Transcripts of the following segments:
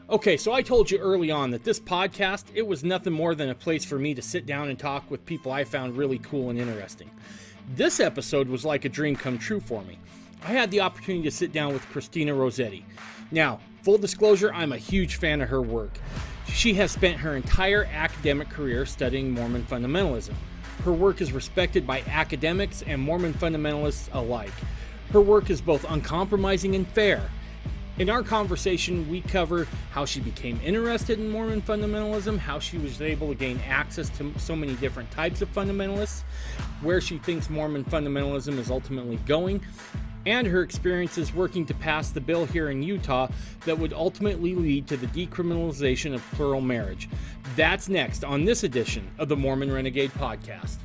Okay, so I told you early on that this podcast, it was nothing more than a place for me to sit down and talk with people I found really cool and interesting. This episode was like a dream come true for me. I had the opportunity to sit down with Cristina Rosetti. Now, full disclosure, I'm a huge fan of her work. She has spent her entire academic career studying Mormon fundamentalism. Her work is respected by academics and Mormon fundamentalists alike. Her work is both uncompromising and fair. In our conversation, we cover how she became interested in Mormon fundamentalism, how she was able to gain access to so many different types of fundamentalists, where she thinks Mormon fundamentalism is ultimately going, and her experiences working to pass the bill here in Utah that would ultimately lead to the decriminalization of plural marriage. That's next on this edition of the Mormon Renegade Podcast.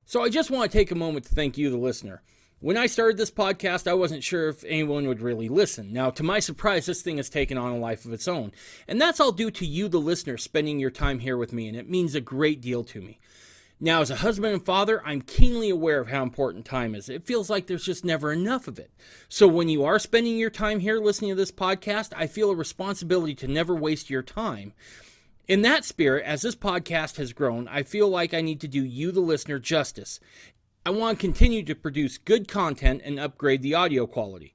So I just want to take a moment to thank you, the listener. When I started this podcast, I wasn't sure if anyone would really listen. Now, to my surprise, this thing has taken on a life of its own. And that's all due to you, the listener, spending your time here with me, and it means a great deal to me. Now, as a husband and father, I'm keenly aware of how important time is. It feels like there's just never enough of it. So when you are spending your time here listening to this podcast, I feel a responsibility to never waste your time. In that spirit, as this podcast has grown, I feel like I need to do you, the listener, justice. I want to continue to produce good content and upgrade the audio quality.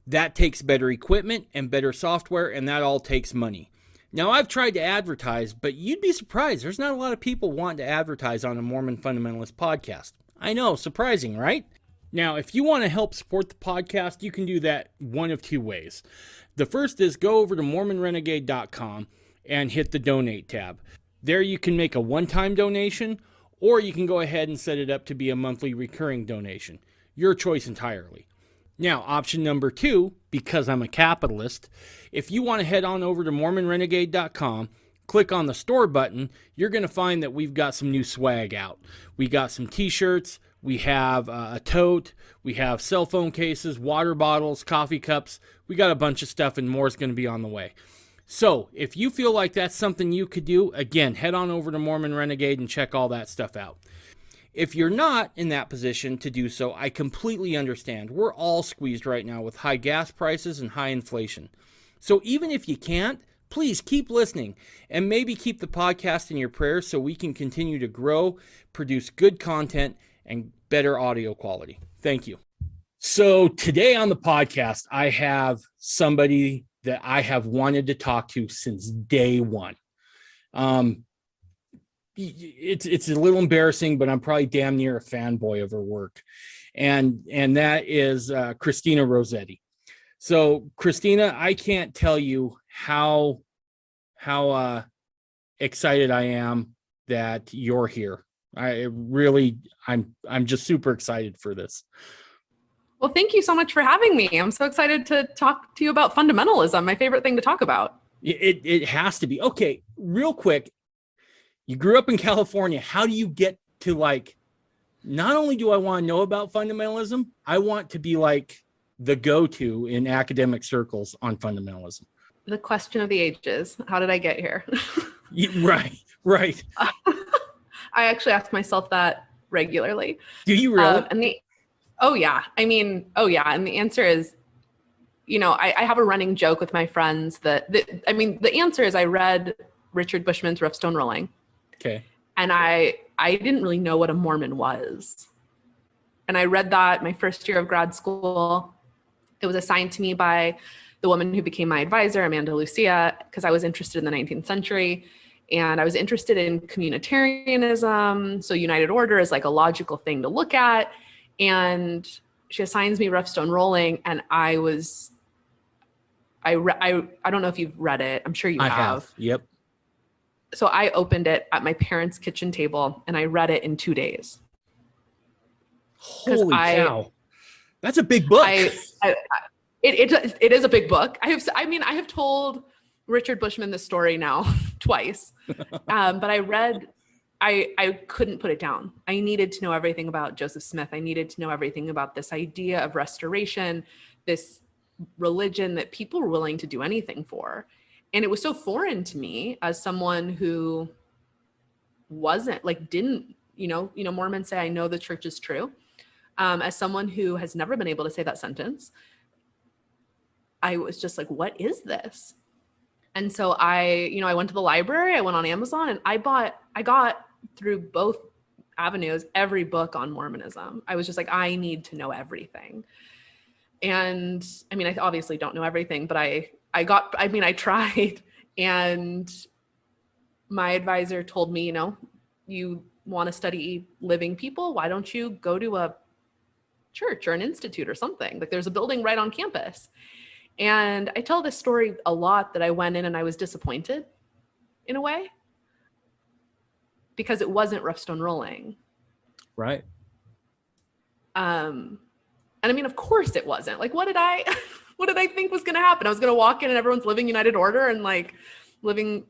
That takes better equipment and better software, and that all takes money. Now, I've tried to advertise, but you'd be surprised. There's not a lot of people wanting to advertise on a Mormon Fundamentalist podcast. I know, surprising, right? Now, if you want to help support the podcast, you can do that one of two ways. The first is go over to mormonrenegade.com and hit the donate tab. There you can make a one-time donation, or you can go ahead and set it up to be a monthly recurring donation. Your choice entirely. Now, option number two, because I'm a capitalist, if you want to head on over to mormonrenegade.com, click on the store button, you're going to find that we've got some new swag out. We got some t-shirts, we have a tote, we have cell phone cases, water bottles, coffee cups. We got a bunch of stuff, and more is going to be on the way. So, if you feel like that's something you could do, again, head on over to Mormon Renegade and check all that stuff out. If you're not in that position to do so, I completely understand. We're all squeezed right now with high gas prices and high inflation. So even if you can't, please keep listening and maybe keep the podcast in your prayers so we can continue to grow, produce good content, and better audio quality. Thank you. So today on the podcast, I have somebody that I have wanted to talk to since day one. It's a little embarrassing, but I'm probably damn near a fanboy of her work. And that is Cristina Rosetti. So Cristina, I can't tell you how excited I am that you're here. I'm just super excited for this. Well, thank you so much for having me. I'm so excited to talk to you about fundamentalism, my favorite thing to talk about. It has to be. Okay, real quick. You grew up in California. How do you get to, like, not only do I want to know about fundamentalism, I want to be like the go-to in academic circles on fundamentalism. The question of the ages. How did I get here? Right. I actually ask myself that regularly. Do you really? And the answer is, I have a running joke with my friends that the answer is I read Richard Bushman's Rough Stone Rolling. Okay. And I didn't really know what a Mormon was. And I read that my first year of grad school. It was assigned to me by the woman who became my advisor, Amanda Lucia, because I was interested in the 19th century. And I was interested in communitarianism. So United Order is like a logical thing to look at. And she assigns me Rough Stone Rolling. And I don't know if you've read it. I'm sure you have. I have. Yep. So I opened it at my parents' kitchen table and I read it in 2 days. Holy cow. That's a big book. It is a big book. I have told Richard Bushman this story now twice. But I couldn't put it down. I needed to know everything about Joseph Smith. I needed to know everything about this idea of restoration, this religion that people were willing to do anything for. And it was so foreign to me as someone who Mormons say, I know the church is true. As someone who has never been able to say that sentence, I was just like, what is this? And so I went to the library, I went on Amazon, and I got through both avenues, every book on Mormonism. I was just like, I need to know everything. And I mean, I obviously don't know everything, but I tried. And my advisor told me, you want to study living people? Why don't you go to a church or an institute or something? Like, there's a building right on campus. And I tell this story a lot, that I went in and I was disappointed in a way, because it wasn't rough stone rolling. Right. And I mean, of course it wasn't. Like, what did I think was going to happen? I was going to walk in and everyone's living United Order and like living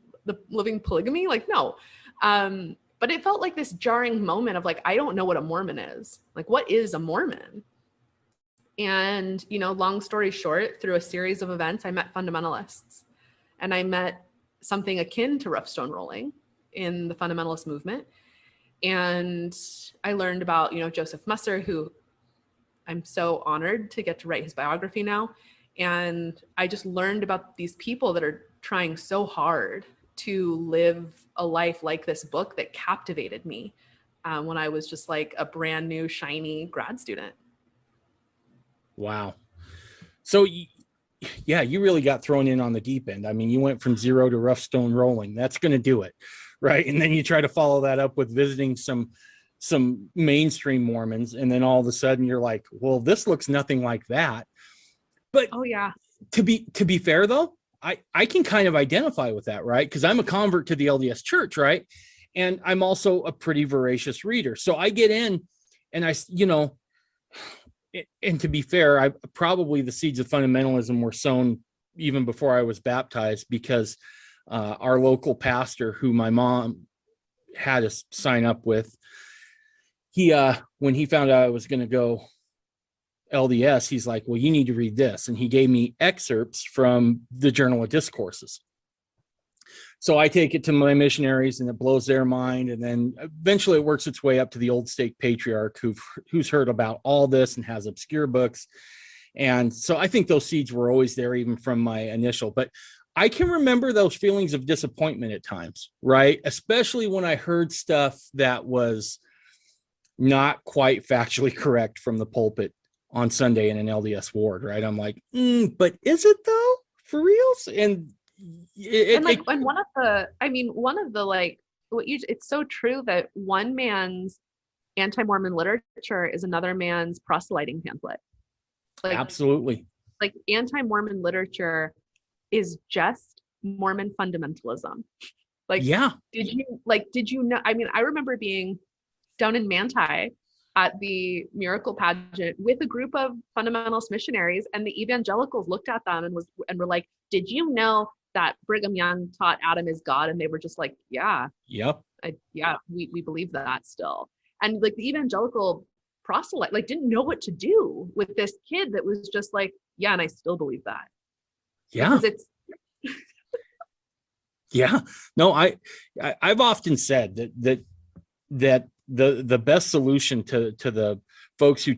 polygamy. Like, no. But it felt like this jarring moment of like, I don't know what a Mormon is. Like, what is a Mormon? And, long story short, through a series of events, I met fundamentalists, and I met something akin to rough stone rolling in the fundamentalist movement. And I learned about, Joseph Musser, who I'm so honored to get to write his biography now. And I just learned about these people that are trying so hard to live a life like this book that captivated me when I was just like a brand new, shiny grad student. Wow. So, yeah, you really got thrown in on the deep end. I mean, you went from zero to rough stone rolling. That's going to do it, right? And then you try to follow that up with visiting some mainstream Mormons, and then all of a sudden you're like, well, this looks nothing like that. But oh yeah, to be fair though, I can kind of identify with that, right? Because I'm a convert to the LDS Church, right? And I'm also a pretty voracious reader. So I get in and and to be fair, I probably the seeds of fundamentalism were sown even before I was baptized, because our local pastor, who my mom had us sign up with, he when he found out I was going to go LDS, he's like, well, you need to read this. And he gave me excerpts from the Journal of Discourses. So I take it to my missionaries and it blows their mind. And then eventually it works its way up to the Old Stake Patriarch, who's heard about all this and has obscure books. And so I think those seeds were always there, even from my initial. But I can remember those feelings of disappointment at times, right? Especially when I heard stuff that was not quite factually correct from the pulpit on Sunday in an LDS ward, right? I'm like, but is it though, for reals? And one of the it's so true that one man's anti-Mormon literature is another man's proselyting pamphlet. Like, absolutely. Like, anti-Mormon literature is just Mormon fundamentalism. Like, yeah. Did you know? I mean, I remember being down in Manti at the miracle pageant with a group of fundamentalist missionaries, and the evangelicals looked at them and were like, did you know that Brigham Young taught Adam is God? And they were just like, yeah. Yep. We believe that still. And like, the evangelical proselyte didn't know what to do with this kid that was just like, yeah, and I still believe that. Yeah. Because it's yeah. No, I've often said that the best solution to the folks who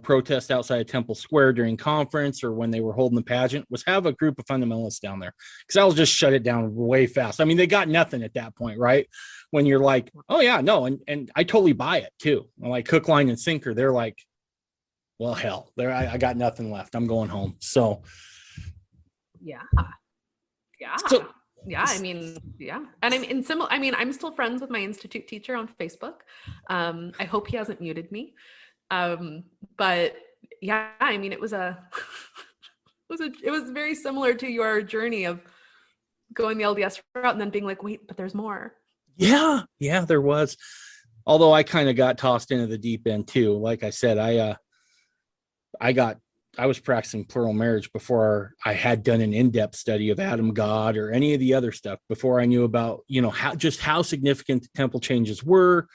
protest outside of Temple Square during conference or when they were holding the pageant was have a group of fundamentalists down there, because I'll just shut it down way fast. I mean, they got nothing at that point, right? When you're like, oh yeah, no, and I totally buy it too. I'm like, hook, line, and sinker. They're like, well, hell, I got nothing left. I'm going home. So yeah. So, yeah, I mean, yeah. And I'm still friends with my institute teacher on Facebook. I hope he hasn't muted me. But yeah, I mean, it was very similar to your journey of going the LDS route and then being like, wait, but there's more. Yeah, there was. Although I kind of got tossed into the deep end too. Like I said, I was practicing plural marriage before I had done an in-depth study of Adam God or any of the other stuff, before I knew about, how significant the temple changes were.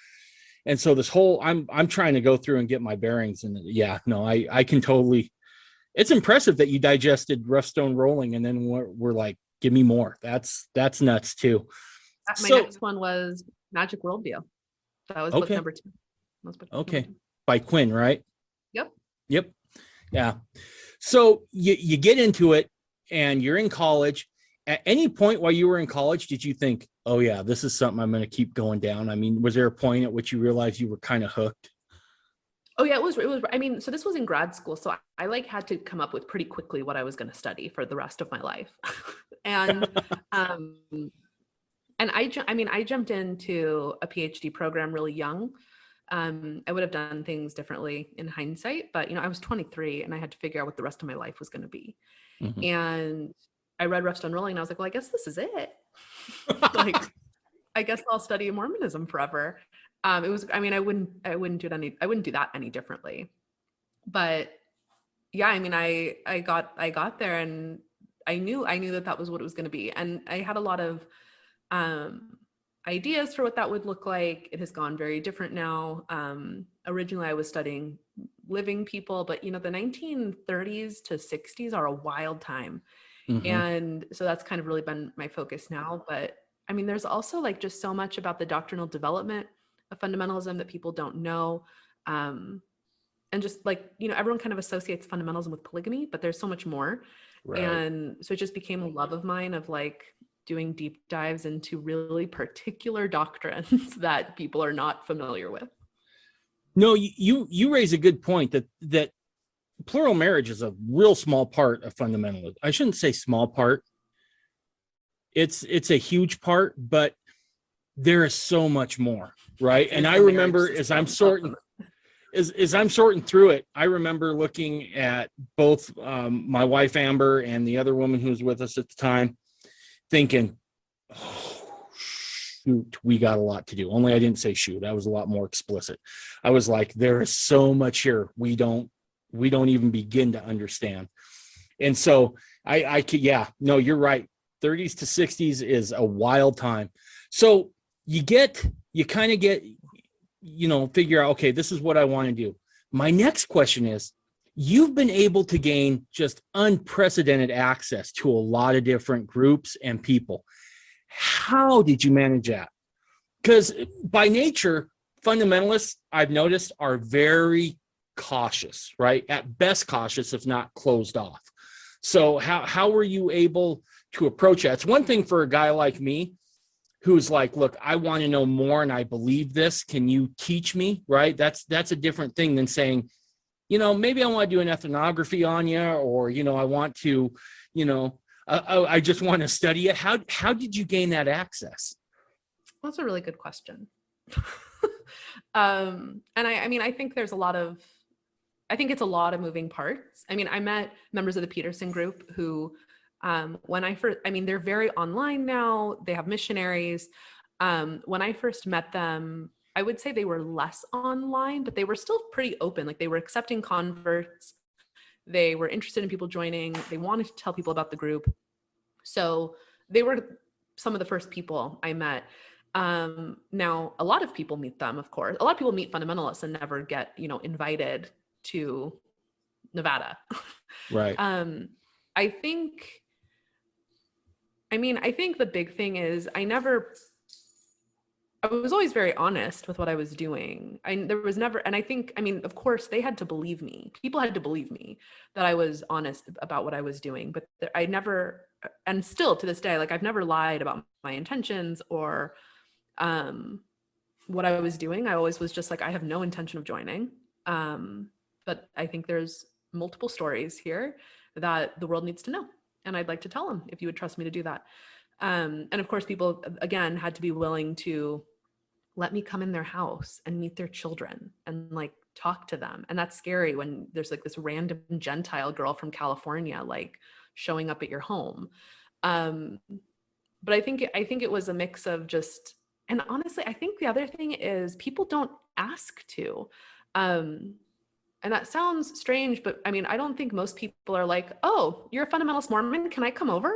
And so this whole, I'm trying to go through and get my bearings. And yeah, no, I can totally, it's impressive that you digested rough stone rolling and then we're like, give me more. That's nuts too. My next one was Magic Worldview. That was book number 2. Okay. by Quinn, right? Yep. Yep. Yeah. So you get into it and you're in college. At any point while you were in college, did you think, oh yeah, this is something I'm going to keep going down? I mean, was there a point at which you realized you were kind of hooked? Oh yeah, it was, I mean, so this was in grad school. So I like had to come up with pretty quickly what I was going to study for the rest of my life. and, um, and I mean, I jumped into a PhD program really young. I would have done things differently in hindsight, but I was 23 and I had to figure out what the rest of my life was going to be. Mhm. And I read Rough Stone Rolling and I was like, well, I guess this is it. Like, I guess I'll study Mormonism forever. It was, I mean, I wouldn't do that any differently. But yeah, I mean, I got there and I knew that was what it was going to be. And I had a lot of ideas for what that would look like. It has gone very different now. Originally I was studying living people, but the 1930s to 60s are a wild time. Mhm. And so that's kind of really been my focus now. But I mean, there's also like just so much about the doctrinal development of fundamentalism that people don't know. And just like, everyone kind of associates fundamentalism with polygamy, but there's so much more. Right. And so it just became a love of mine of like doing deep dives into really particular doctrines that people are not familiar with. No, you raise a good point that plural marriage is a real small part of fundamentalism. I shouldn't say small part. It's a huge part, but there is so much more, right? And I remember as I'm sorting through it, I remember looking at both my wife Amber and the other woman who was with us at the time, thinking, oh, shoot, we got a lot to do. Only I didn't say shoot. I was a lot more explicit. I was like, there is so much here we don't even begin to understand. And so I could, yeah, no, you're right. 30s to 60s is a wild time. So you kind of get, figure out, okay, this is what I want to do. My next question is, you've been able to gain just unprecedented access to a lot of different groups and people. How did you manage that? Because by nature, fundamentalists, I've noticed, are very cautious, right? At best cautious, if not closed off. So how were you able to approach that? It's one thing for a guy like me who's like, look, I want to know more and I believe this. Can you teach me? Right? That's a different thing than saying, maybe I want to do an ethnography on you, or, I want to, I just want to study it. How did you gain that access? That's a really good question. And I mean, I think it's a lot of moving parts. I mean, I met members of the Peterson group who, when I first, I mean, they're very online now. They have missionaries. When I first met them, I would say they were less online, but they were still pretty open. Like they were accepting converts. They were interested in people joining. They wanted to tell people about the group. So they were some of the first people I met. Now, a lot of people meet them, of course. A lot of people meet fundamentalists and never get, invited to Nevada. Right. I think the big thing is I was always very honest with what I was doing. There was never, and I think, of course, they had to believe me. People had to believe me that I was honest about what I was doing, but I never, and still to this day, like I've never lied about my intentions or what I was doing. I always was just like, I have no intention of joining. But I think there's multiple stories here that the world needs to know. And I'd like to tell them if you would trust me to do that. And of course, people, again, had to be willing to let me come in their house and meet their children and like talk to them. And that's scary when there's like this random Gentile girl from California, like showing up at your home. But I think it was a mix of just, and honestly, I think the other thing is people don't ask to. And that sounds strange, but I mean, I don't think most people are like, oh, you're a fundamentalist Mormon, can I come over?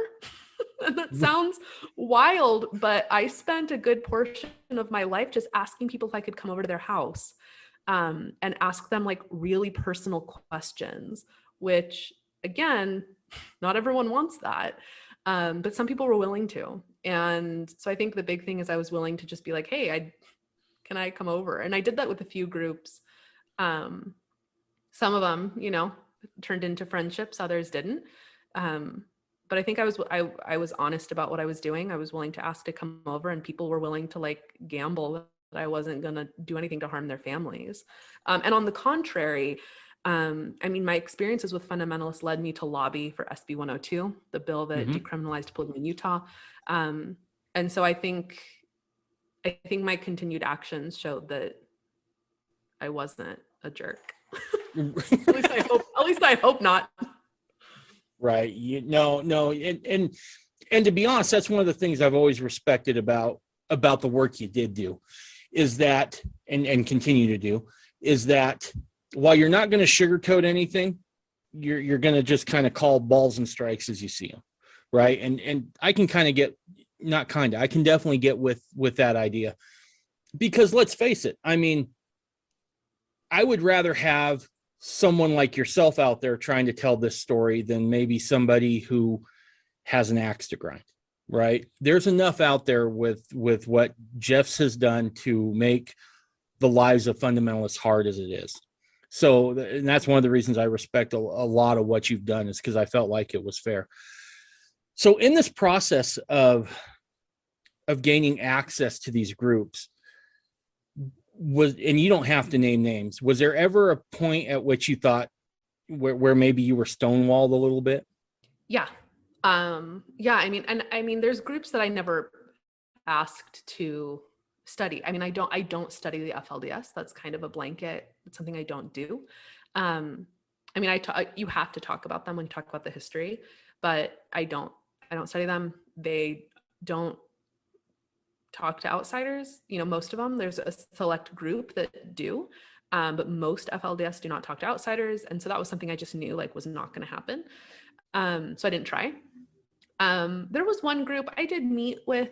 And that sounds wild, but I spent a good portion of my life just asking people if I could come over to their house and ask them like really personal questions, which again, not everyone wants that. But some people were willing to. And so I think the big thing is I was willing to just be like, hey, can I come over? And I did that with a few groups. Some of them, you know, turned into friendships, others didn't. But I think I was honest about what I was doing. I was willing to ask to come over, and people were willing to like gamble that I wasn't going to do anything to harm their families. And on the contrary, I mean, my experiences with fundamentalists led me to lobby for SB 102, the bill that decriminalized polygamy in Utah. And so I think my continued actions showed that I wasn't a jerk. At least I hope not. Right. No. And to be honest, that's one of the things I've always respected about the work you did do, is that, and continue to do, is that while you're not going to sugarcoat anything, you're going to just kind of call balls and strikes as you see them. Right. And I can I can definitely get with that idea, because let's face it. I mean, I would rather have someone like yourself out there trying to tell this story than maybe somebody who has an axe to grind, right? There's enough out there with what Jeff's has done to make the lives of fundamentalists hard as it is. So, and that's one of the reasons I respect a lot of what you've done, is because I felt like it was fair. So in this process of gaining access to these groups, and you don't have to name names, was there ever a point at which you thought where maybe you were stonewalled a little bit? Yeah. I mean, there's groups that I never asked to study. I mean, I don't study the FLDS. That's kind of a blanket. It's something I don't do. I mean, you have to talk about them when you talk about the history, but I don't study them. They don't talk to outsiders. You know, most of them, there's a select group that do, but most FLDS do not talk to outsiders. And so that was something I just knew like was not going to happen. So I didn't try. There was one group I did meet with,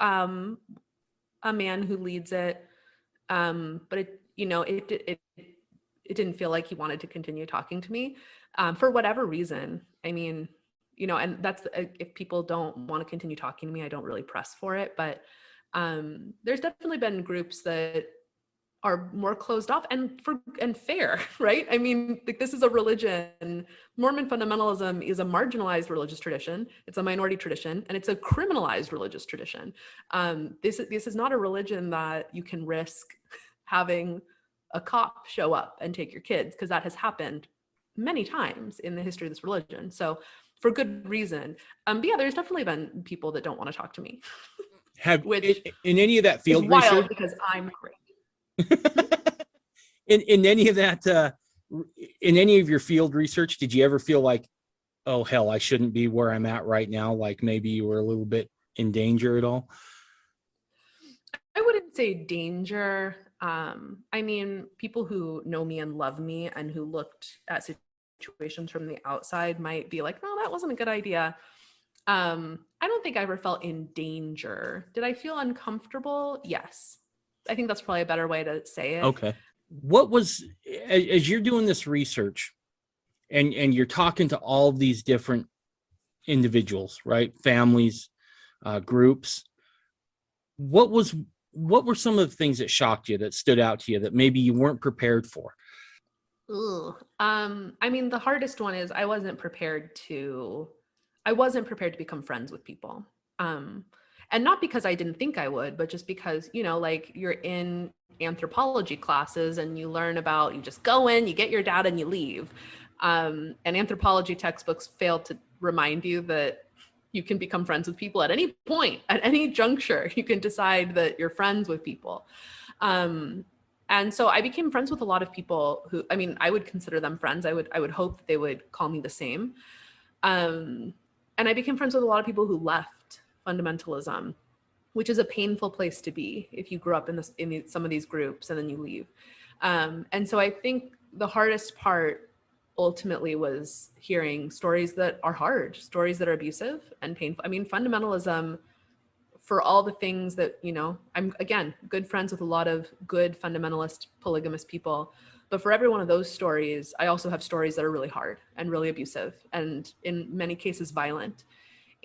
a man who leads it. But it didn't feel like he wanted to continue talking to me, for whatever reason. I mean, you know, and that's, if people don't want to continue talking to me, I don't really press for it. But there's definitely been groups that are more closed off and fair, right? I mean, like, this is a religion. Mormon fundamentalism is a marginalized religious tradition. It's a minority tradition, and it's a criminalized religious tradition. This is not a religion that you can risk having a cop show up and take your kids, because that has happened many times in the history of this religion. So for good reason. But yeah, there's definitely been people that don't want to talk to me. Which in any of that field is wild research, because I'm great. in any of that, in any of your field research, did you ever feel like, oh hell, I shouldn't be where I'm at right now? Like maybe you were a little bit in danger at all? I wouldn't say danger. I mean, people who know me and love me and who looked at situations from the outside might be like, no, that wasn't a good idea. I don't think I ever felt in danger. Did I feel uncomfortable? Yes. I think that's probably a better way to say it. Okay. What was, as you're doing this research and you're talking to all these different individuals, right? Families, groups, what were some of the things that shocked you, that stood out to you, that maybe you weren't prepared for? I mean, the hardest one is I wasn't prepared to become friends with people. And not because I didn't think I would, but just because, you know, like, you're in anthropology classes and you learn about, you just go in, you get your data and you leave. And anthropology textbooks fail to remind you that you can become friends with people at any point, at any juncture. You can decide that you're friends with people. And so I became friends with a lot of people who, I mean, I would consider them friends. I would hope that they would call me the same. And I became friends with a lot of people who left fundamentalism, which is a painful place to be if you grew up in some of these groups and then you leave. And so I think the hardest part ultimately was hearing stories that are hard, stories that are abusive and painful. I mean, fundamentalism, for all the things that, you know, I'm, again, good friends with a lot of good fundamentalist polygamous people, but for every one of those stories, I also have stories that are really hard and really abusive and in many cases violent.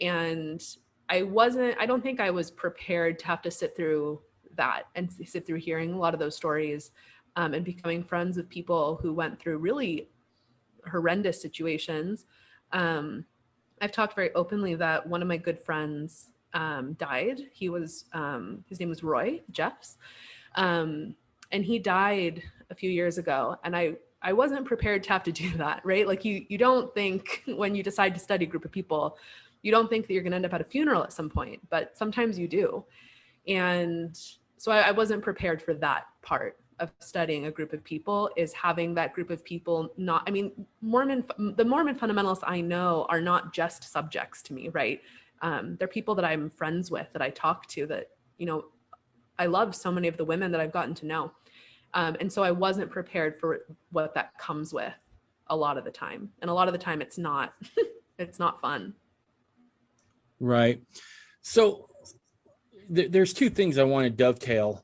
And I don't think I was prepared to have to sit through that and sit through hearing a lot of those stories. and becoming friends with people who went through really horrendous situations. I've talked very openly that one of my good friends died. He was, his name was Roy Jeffs. And he died a few years ago. And I wasn't prepared to have to do that, right? Like you don't think when you decide to study a group of people, you don't think that you're going to end up at a funeral at some point, but sometimes you do. And so I wasn't prepared for that part of studying a group of people, is having that group of people not, I mean, the Mormon fundamentalists I know are not just subjects to me, right? They're people that I'm friends with, that I talk to, that, you know, I love so many of the women that I've gotten to know. And so I wasn't prepared for what that comes with a lot of the time. And a lot of the time it's not, it's not fun. Right. So there's two things I want to dovetail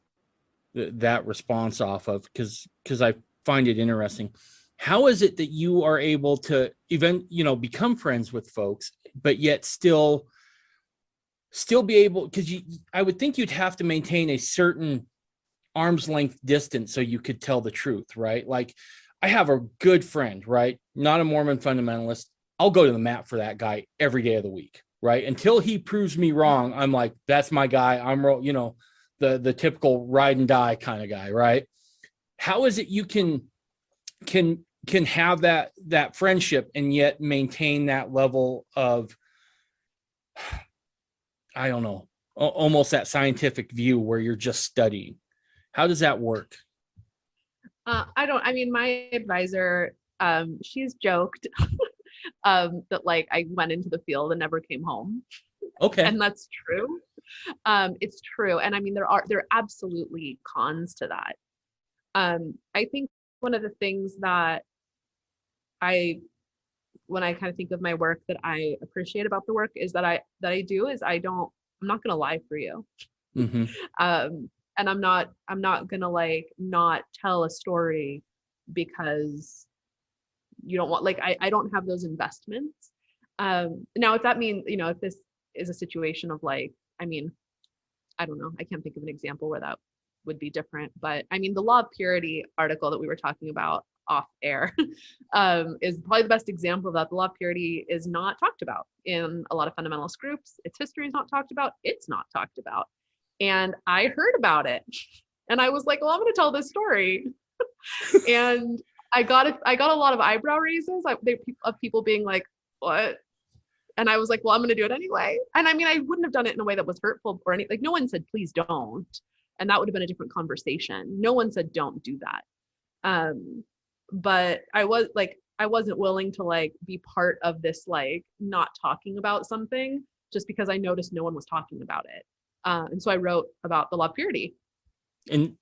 that response off of, because I find it interesting. How is it that you are able to become friends with folks, but yet still be able, because I would think you'd have to maintain a certain arm's length distance so you could tell the truth, right? Like, I have a good friend, right? Not a Mormon fundamentalist. I'll go to the mat for that guy every day of the week, right? Until he proves me wrong, I'm like, that's my guy. I'm, the typical ride and die kind of guy, right? How is it you can have that friendship and yet maintain that level of, I don't know, almost that scientific view where you're just studying? How does that work? My advisor, she's joked that like I went into the field and never came home. Okay. And that's true. It's true. And I mean, there are absolutely cons to that. I think one of the things that when I kind of think of my work that I appreciate about the work is that I do is I'm not going to lie for you. Mm-hmm. And I'm not going to like not tell a story because you don't want, like, I don't have those investments. Now, if that means, if this is a situation of like, I mean, I don't know, I can't think of an example where that would be different, but I mean, the Law of Purity article that we were talking about off air is probably the best example of that. The Law of Purity is not talked about in a lot of fundamentalist groups. Its history is not talked about. It's not talked about. And I heard about it and I was like, well, I'm going to tell this story. And I got a lot of eyebrow raises of people being like, what? And I was like, well, I'm going to do it anyway. And I mean, I wouldn't have done it in a way that was hurtful or anything. Like, no one said, please don't. And that would have been a different conversation. No one said, don't do that. But I wasn't willing to like be part of this, like not talking about something just because I noticed no one was talking about it. And so I wrote about the Law of Purity. And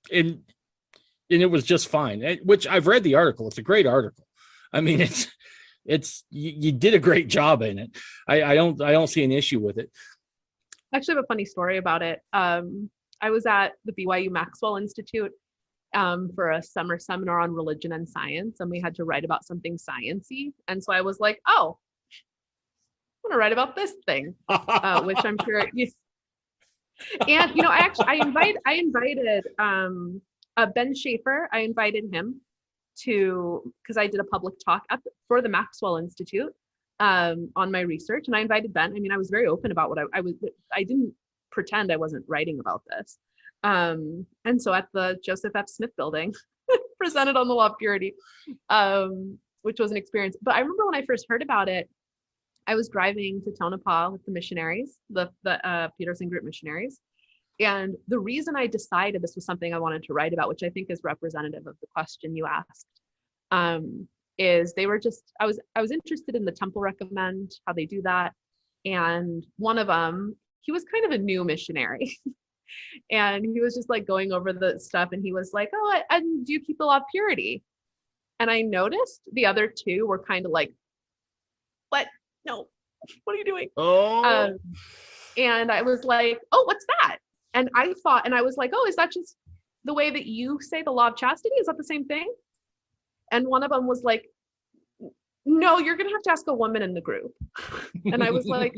it was just fine, which I've read the article. It's a great article. I mean, it's you did a great job in it. I don't see an issue with it. I actually have a funny story about it. I was at the BYU Maxwell Institute for a summer seminar on religion and science, and we had to write about something sciencey. And so I was like, oh, I'm going to write about this thing, which I'm sure. And I invited Ben Schaefer. I invited him because I did a public talk for the Maxwell Institute on my research, and I invited Ben. I mean, I was very open about what I didn't pretend I wasn't writing about this. And so at the Joseph F. Smith building, presented on the Law of Purity, which was an experience. But I remember when I first heard about it, I was driving to Tonopah with the missionaries, the Peterson Group missionaries. And the reason I decided this was something I wanted to write about, which I think is representative of the question you asked, is they were I was interested in the Temple Recommend, how they do that. And one of them, he was kind of a new missionary. And he was just like going over the stuff, and he was like, oh, and do you keep the Law of Purity? And I noticed the other two were kind of like, what? No, what are you doing? Oh. And I was like, oh, what's that? And I thought, and I was like, oh, is that just the way that you say the law of chastity? Is that the same thing? And one of them was like, no, you're going to have to ask a woman in the group. And I was like,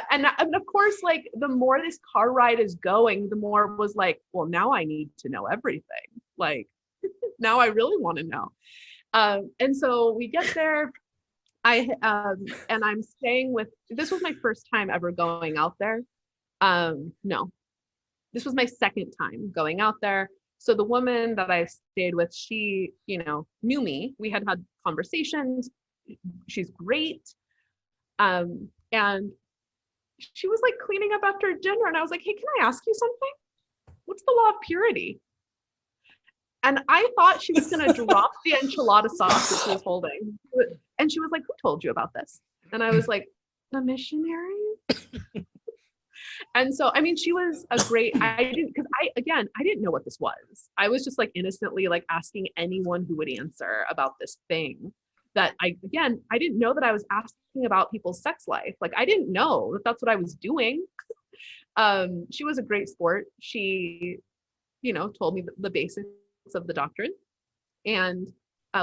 And of course, like the more this car ride is going, the more was like, well, now I need to know everything. Like now I really want to know. And so we get there. And I'm staying with, this was my first time ever going out there. No, this was my second time going out there. So the woman that I stayed with, she, knew me. We had had conversations. She's great. And she was like cleaning up after dinner. And I was like, hey, can I ask you something? What's the law of purity? And I thought she was going to drop the enchilada sauce that she was holding. And she was like, who told you about this? And I was like, the missionary. And so, I mean, she was a great, I didn't know what this was. I was just like innocently like asking anyone who would answer about this thing that I didn't know that I was asking about people's sex life. Like, I didn't know that that's what I was doing. She was a great sport. She, told me the basics of the doctrine, and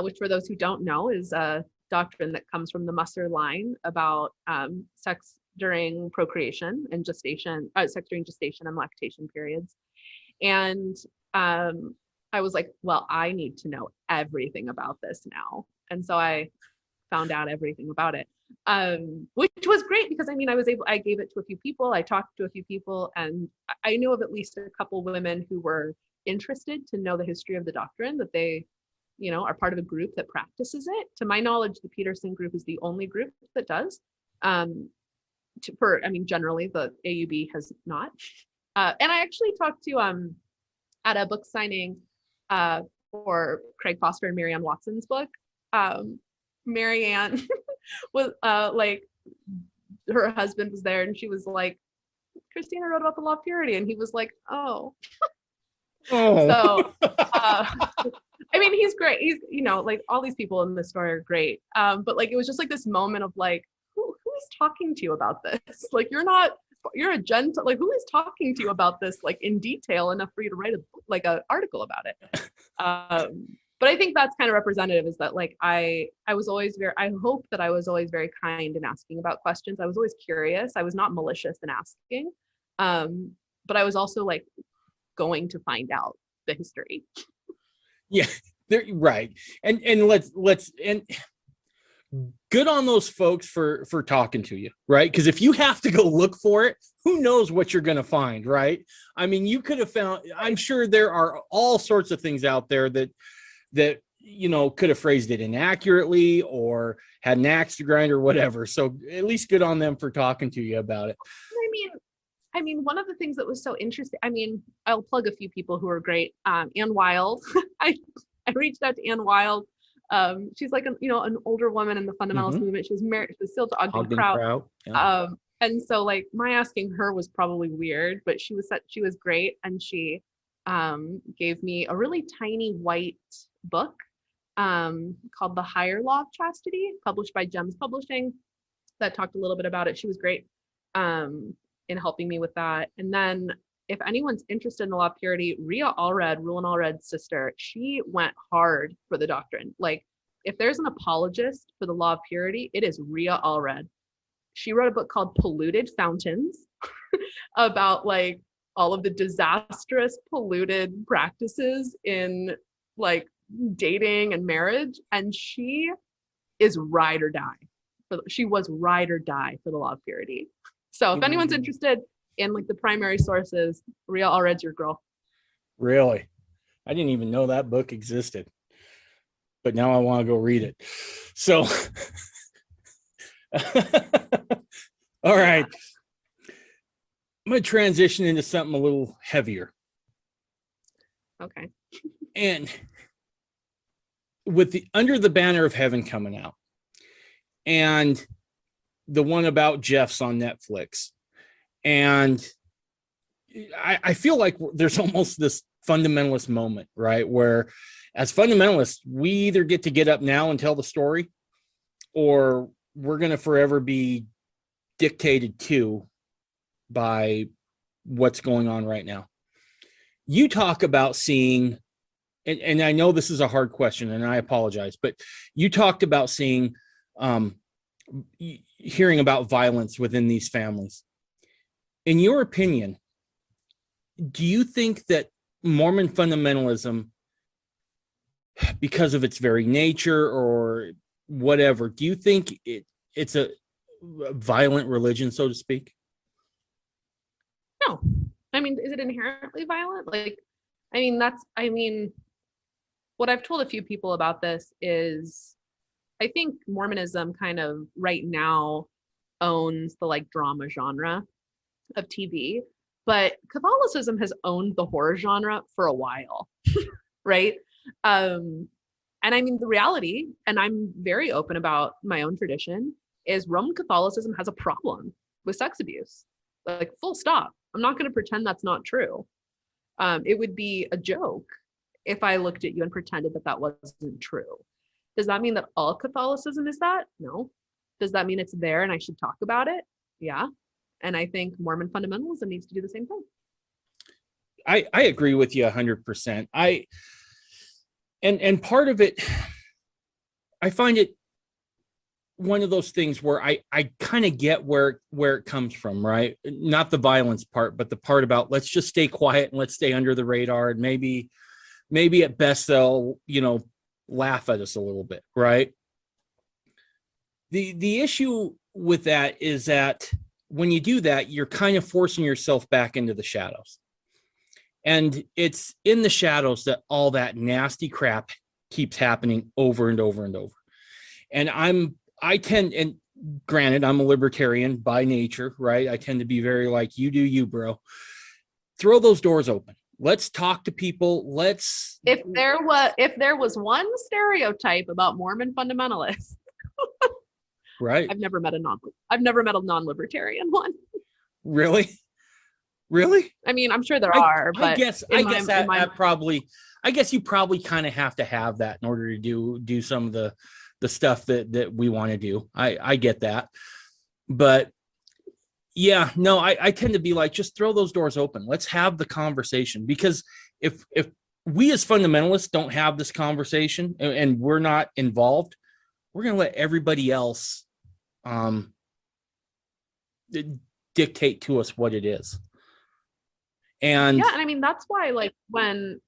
which for those who don't know is a doctrine that comes from the Musser line about sex during procreation and gestation, sex during gestation and lactation periods. And I was like, well, I need to know everything about this now. And so I found out everything about it, which was great because I gave it to a few people. I talked to a few people, and I knew of at least a couple women who were interested to know the history of the doctrine, that they, are part of a group that practices it. To my knowledge, the Peterson group is the only group that does. Generally the AUB has not. And I actually talked to, at a book signing for Craig Foster and Marianne Watson's book. Marianne was like, her husband was there and she was like, Cristina wrote about the law of purity. And he was like, oh. So, he's great. He's, like all these people in the story are great. But like, it was just like this moment of like, who is talking to you about this? Like, you're a Gentile, like who is talking to you about this, like in detail enough for you to write an article about it. But I think that's kind of representative, is that like, I hope that I was always very kind in asking about questions. I was always curious. I was not malicious in asking. But I was also like going to find out the history. Yeah, right. And let's good on those folks for talking to you, right? Because if you have to go look for it, who knows what you're going to find, right? I mean, you could have found, I'm sure there are all sorts of things out there that could have phrased it inaccurately or had an axe to grind or whatever. So at least good on them for talking to you about it. I mean, one of the things that was so interesting, I'll plug a few people who are great. Ann Wild. I reached out to Ann Wild. She's like an older woman in the fundamentalist movement. She was married, she was still to Ogden Kraut. Yeah. And so like my asking her was probably weird, but she was great. And she gave me a really tiny white book called The Higher Law of Chastity, published by Gems Publishing, that talked a little bit about it. She was great in helping me with that. And then if anyone's interested in the law of purity, Rhea Allred, Rule and Allred's sister, she went hard for the doctrine. Like, if there's an apologist for the law of purity, it is Rhea Allred. She wrote a book called Polluted Fountains about like all of the disastrous polluted practices in like dating and marriage. And she is ride or die. She was ride or die for the law of purity. So if anyone's interested in like the primary sources, Rhea Allred's your girl. Really? I didn't even know that book existed, but now I want to go read it. So, all right. I'm going to transition into something a little heavier. Okay. And with the Under the Banner of Heaven coming out, and the one about Jeff's on Netflix, and I feel like there's almost this fundamentalist moment, right? Where as fundamentalists, we either get to get up now and tell the story, or we're going to forever be dictated to by what's going on right now. You talk about seeing, and I know this is a hard question and I apologize, but you talked about seeing hearing about violence within these families. In your opinion, do you think that Mormon fundamentalism, because of its very nature or whatever, do you think it's a violent religion, so to speak? No. I mean, is it inherently violent? Like, I mean, what I've told a few people about this is I think Mormonism kind of right now owns the like drama genre of TV, but Catholicism has owned the horror genre for a while, right? And I mean, the reality, and I'm very open about my own tradition, is Roman Catholicism has a problem with sex abuse, like full stop. I'm not going to pretend that's not true. It would be a joke if I looked at you and pretended that that wasn't true. Does that mean that all Catholicism is that? No. Does that mean it's there and I should talk about it? Yeah. And I think Mormon fundamentalism needs to do the same thing. I agree with you 100%. And part of it, I find it one of those things where I kind of get where it comes from, right? Not the violence part, but the part about let's just stay quiet and let's stay under the radar. And maybe at best they'll, laugh at us a little bit, right? The issue with that is that when you do that, you're kind of forcing yourself back into the shadows. And it's in the shadows that all that nasty crap keeps happening over and over and over. And I tend, and granted, I'm a libertarian by nature, right? I tend to be very like, you do you, bro. Throw those doors open. Let's talk to people. If there was one stereotype about Mormon fundamentalists, right? I've never met a non-libertarian one. Really? I mean, I'm sure there are, but I guess you probably kind of have to have that in order to do some of the stuff that we want to do. I get that. But yeah, no, I tend to be like, just throw those doors open. Let's have the conversation, because if we as fundamentalists don't have this conversation and we're not involved, we're going to let everybody else dictate to us what it is. And yeah, and I mean, that's why when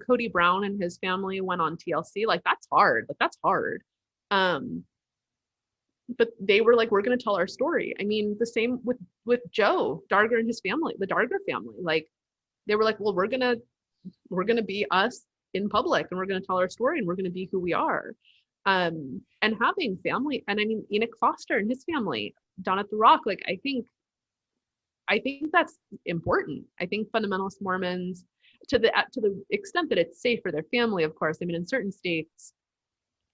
Cody Brown and his family went on TLC, that's hard. But they were like, we're going to tell our story. I mean, the same with Joe Darger and his family, the Darger family. Like, they were like, well, we're going to be us in public, and we're going to tell our story, and we're going to be who we are. And having family, and I mean, Enoch Foster and his family down at the Rock, like, I think that's important. I think fundamentalist Mormons, to the extent that it's safe for their family, of course. I mean, in certain states,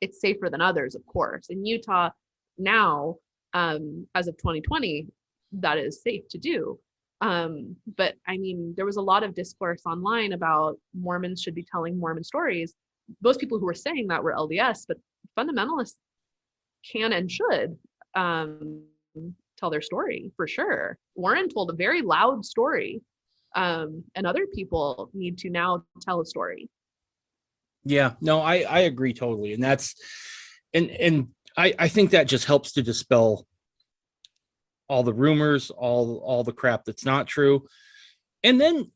it's safer than others, of course. In Utah now, as of 2020, that is safe to do. But I mean, there was a lot of discourse online about Mormons should be telling Mormon stories. Most people who were saying that were LDS, but fundamentalists can and should tell their story for sure. Warren told a very loud story, and other people need to now tell a story. Yeah, no, I agree totally. And that's, and I think that just helps to dispel all the rumors, all the crap that's not true. And then,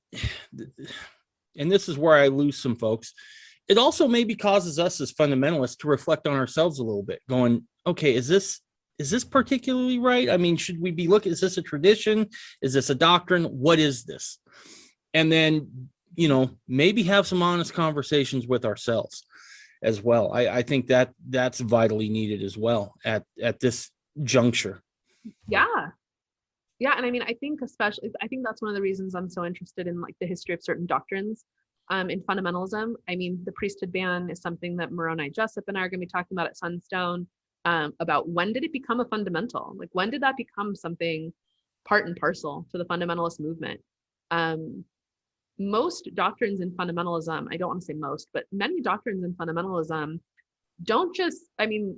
and this is where I lose some folks, it also maybe causes us as fundamentalists to reflect on ourselves a little bit, going, okay, is this particularly right? I mean, should we be looking, is this a tradition? Is this a doctrine? What is this? And then, maybe have some honest conversations with ourselves as well. I think that's vitally needed as well at this juncture. Yeah. And I mean, I think that's one of the reasons I'm so interested in like the history of certain doctrines in fundamentalism. I mean, the priesthood ban is something that Moroni Jessup and I are going to be talking about at Sunstone, about when did it become a fundamental? Like, when did that become something part and parcel to the fundamentalist movement? Most doctrines in fundamentalism, I don't want to say most, but many doctrines in fundamentalism don't just, I mean,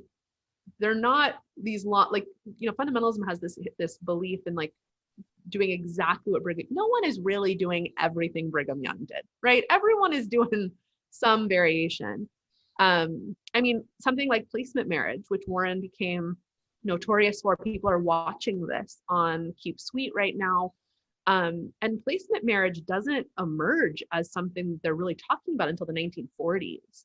they're not these fundamentalism has this belief in like doing exactly what no one is really doing everything Brigham Young did, right? Everyone is doing some variation. I mean, something like placement marriage, which Warren became notorious for. People are watching this on Keep Sweet right now. And placement marriage doesn't emerge as something they're really talking about until the 1940s,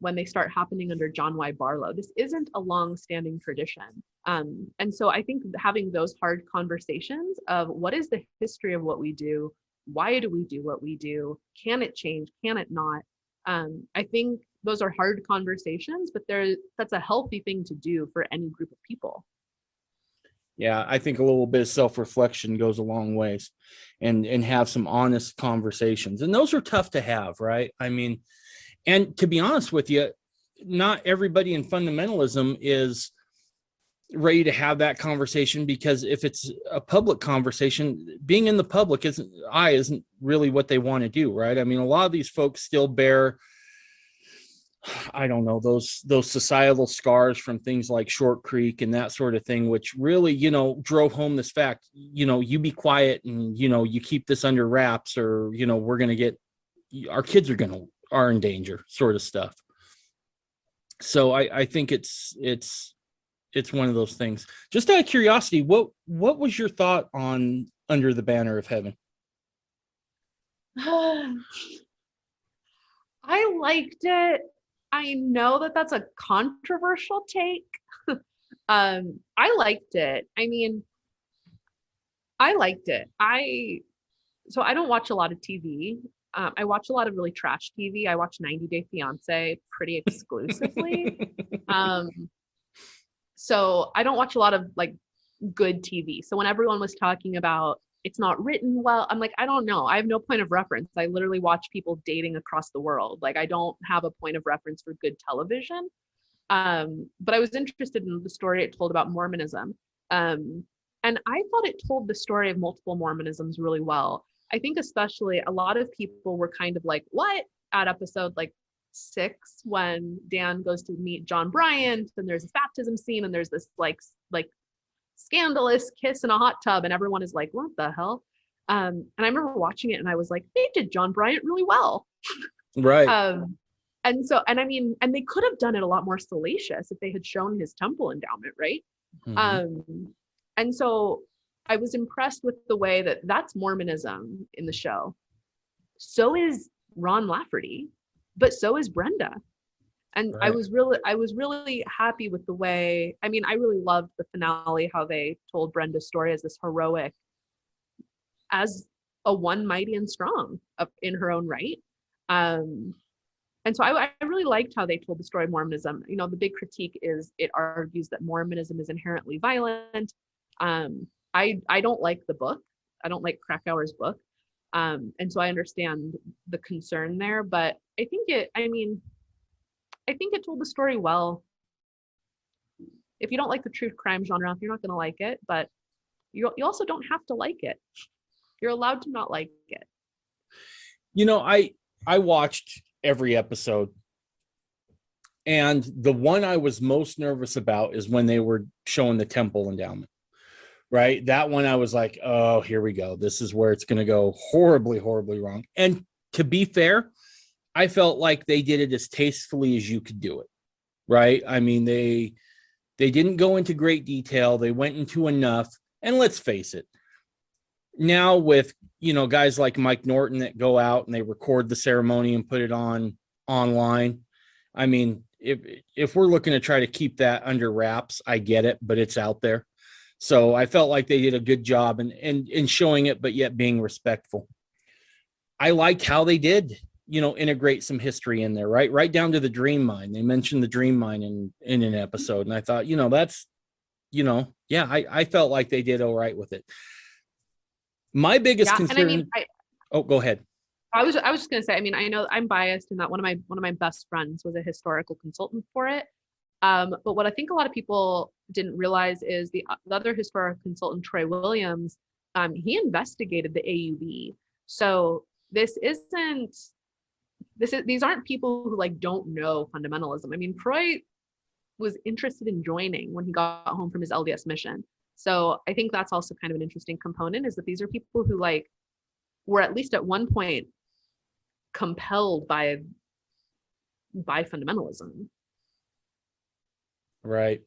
when they start happening under John Y. Barlow. This isn't a long-standing tradition. And so I think having those hard conversations of what is the history of what we do? Why do we do what we do? Can it change? Can it not? I think those are hard conversations, but that's a healthy thing to do for any group of people. Yeah, I think a little bit of self-reflection goes a long ways, and have some honest conversations. And those are tough to have, right? I mean, and to be honest with you, not everybody in fundamentalism is ready to have that conversation, because if it's a public conversation, being in the public isn't really what they want to do, right? I mean, a lot of these folks still bear, I don't know, those societal scars from things like Short Creek and that sort of thing, which really, drove home this fact, you be quiet and, you keep this under wraps, or, we're going to get, our kids are in danger, sort of stuff. So I think it's one of those things. Just out of curiosity, what was your thought on Under the Banner of Heaven? I liked it. I know that that's a controversial take. I liked it. I mean, I liked it. So I don't watch a lot of TV. I watch a lot of really trash TV. I watch 90 Day Fiance pretty exclusively. So I don't watch a lot of like good TV. So when everyone was talking about it's not written well, I'm like, I don't know. I have no point of reference. I literally watch people dating across the world. Like, I don't have a point of reference for good television. But I was interested in the story it told about Mormonism. And I thought it told the story of multiple Mormonisms really well. I think especially a lot of people were kind of like, what? At episode like 6, when Dan goes to meet John Bryant, and there's a baptism scene, and there's this like scandalous kiss in a hot tub, and everyone is like, what the hell? And I remember watching it and I was like, they did John Bryant really well. Right. And I mean, and they could have done it a lot more salacious if they had shown his temple endowment, right? Mm-hmm. And so I was impressed with the way that that's Mormonism in the show. So is Ron Lafferty, but so is Brenda. And right. I was really happy with the way, I mean, I really loved the finale, how they told Brenda's story as this heroic, as a one mighty and strong in her own right. And so I really liked how they told the story of Mormonism. The big critique is it argues that Mormonism is inherently violent. I don't like the book. I don't like Krakauer's book. And so I understand the concern there, but I think it told the story well. If you don't like the true crime genre, you're not going to like it, but you also don't have to like it. You're allowed to not like it. I watched every episode, and the one I was most nervous about is when they were showing the temple endowment, right? That one I was like, oh, here we go. This is where it's going to go horribly, horribly wrong. And to be fair, I felt like they did it as tastefully as you could do it, right? I mean, they didn't go into great detail. They went into enough. And let's face it, now with, guys like Mike Norton that go out and they record the ceremony and put it online. I mean, if we're looking to try to keep that under wraps, I get it, but it's out there. So I felt like they did a good job in showing it, but yet being respectful. I liked how they did, integrate some history in there, right down to the dream mine. They mentioned the dream mine in an episode. And I thought, that's, yeah, I felt like they did all right with it. My biggest concern. And I mean, go ahead. I was just going to say, I mean, I know I'm biased in that one of my best friends was a historical consultant for it. But what I think a lot of people didn't realize is the other historical consultant, Troy Williams, he investigated the AUB. So these aren't people who like don't know fundamentalism. I mean, Troy was interested in joining when he got home from his LDS mission. So I think that's also kind of an interesting component, is that these are people who like were at least at one point compelled by fundamentalism. Right.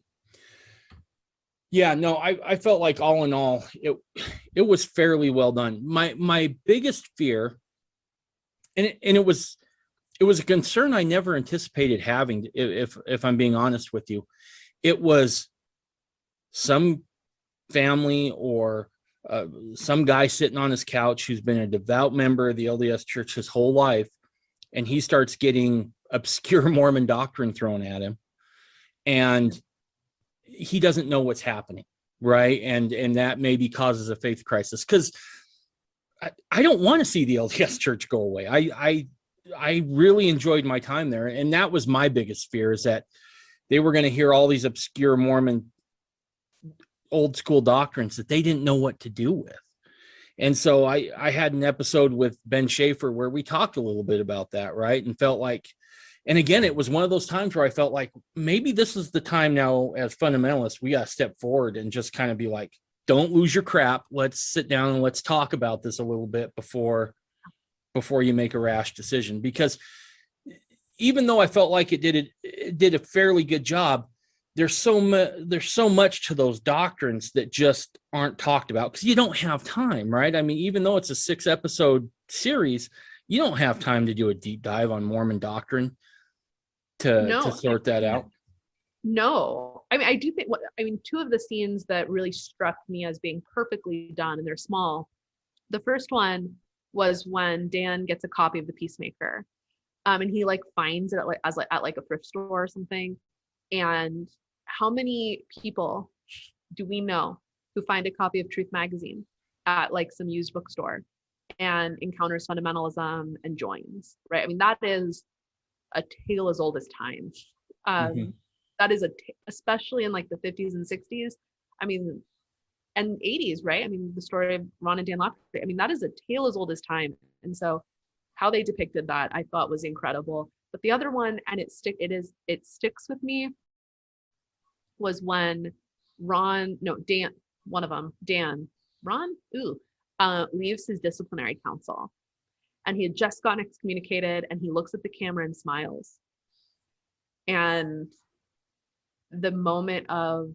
Yeah, no, I felt like all in all, it was fairly well done. My biggest fear, and it was a concern I never anticipated having, if I'm being honest with you. It was some family or some guy sitting on his couch who's been a devout member of the LDS Church his whole life, and he starts getting obscure Mormon doctrine thrown at him, and he doesn't know what's happening, right? And that maybe causes a faith crisis, because I don't want to see the LDS Church go away. I really enjoyed my time there, and that was my biggest fear, is that they were going to hear all these obscure Mormon old school doctrines that they didn't know what to do with. And so I had an episode with Ben Schaefer where we talked a little bit about that, right? And felt like, and again, it was one of those times where I felt like maybe this is the time now as fundamentalists, we got to step forward and just kind of be like, don't lose your crap. Let's sit down and let's talk about this a little bit before you make a rash decision. Because even though I felt like it did a fairly good job, there's so much to those doctrines that just aren't talked about because you don't have time, right? I mean, even though it's a 6-episode series, you don't have time to do a deep dive on Mormon doctrine to sort that out. No, I mean, I do think two of the scenes that really struck me as being perfectly done, and they're small. The first one was when Dan gets a copy of The Peacemaker, and he like finds it at like a thrift store or something. And how many people do we know who find a copy of Truth Magazine at like some used bookstore and encounters fundamentalism and joins, right? I mean, that is a tale as old as time. That is especially in like the 50s and 60s. I mean, and 80s, right? I mean, the story of Ron and Dan Lafferty. I mean, that is a tale as old as time. And so how they depicted that, I thought was incredible. But the other one, and it sticks with me, was when Dan, one of them, leaves his disciplinary council. And he had just gotten excommunicated, and he looks at the camera and smiles. And the moment of,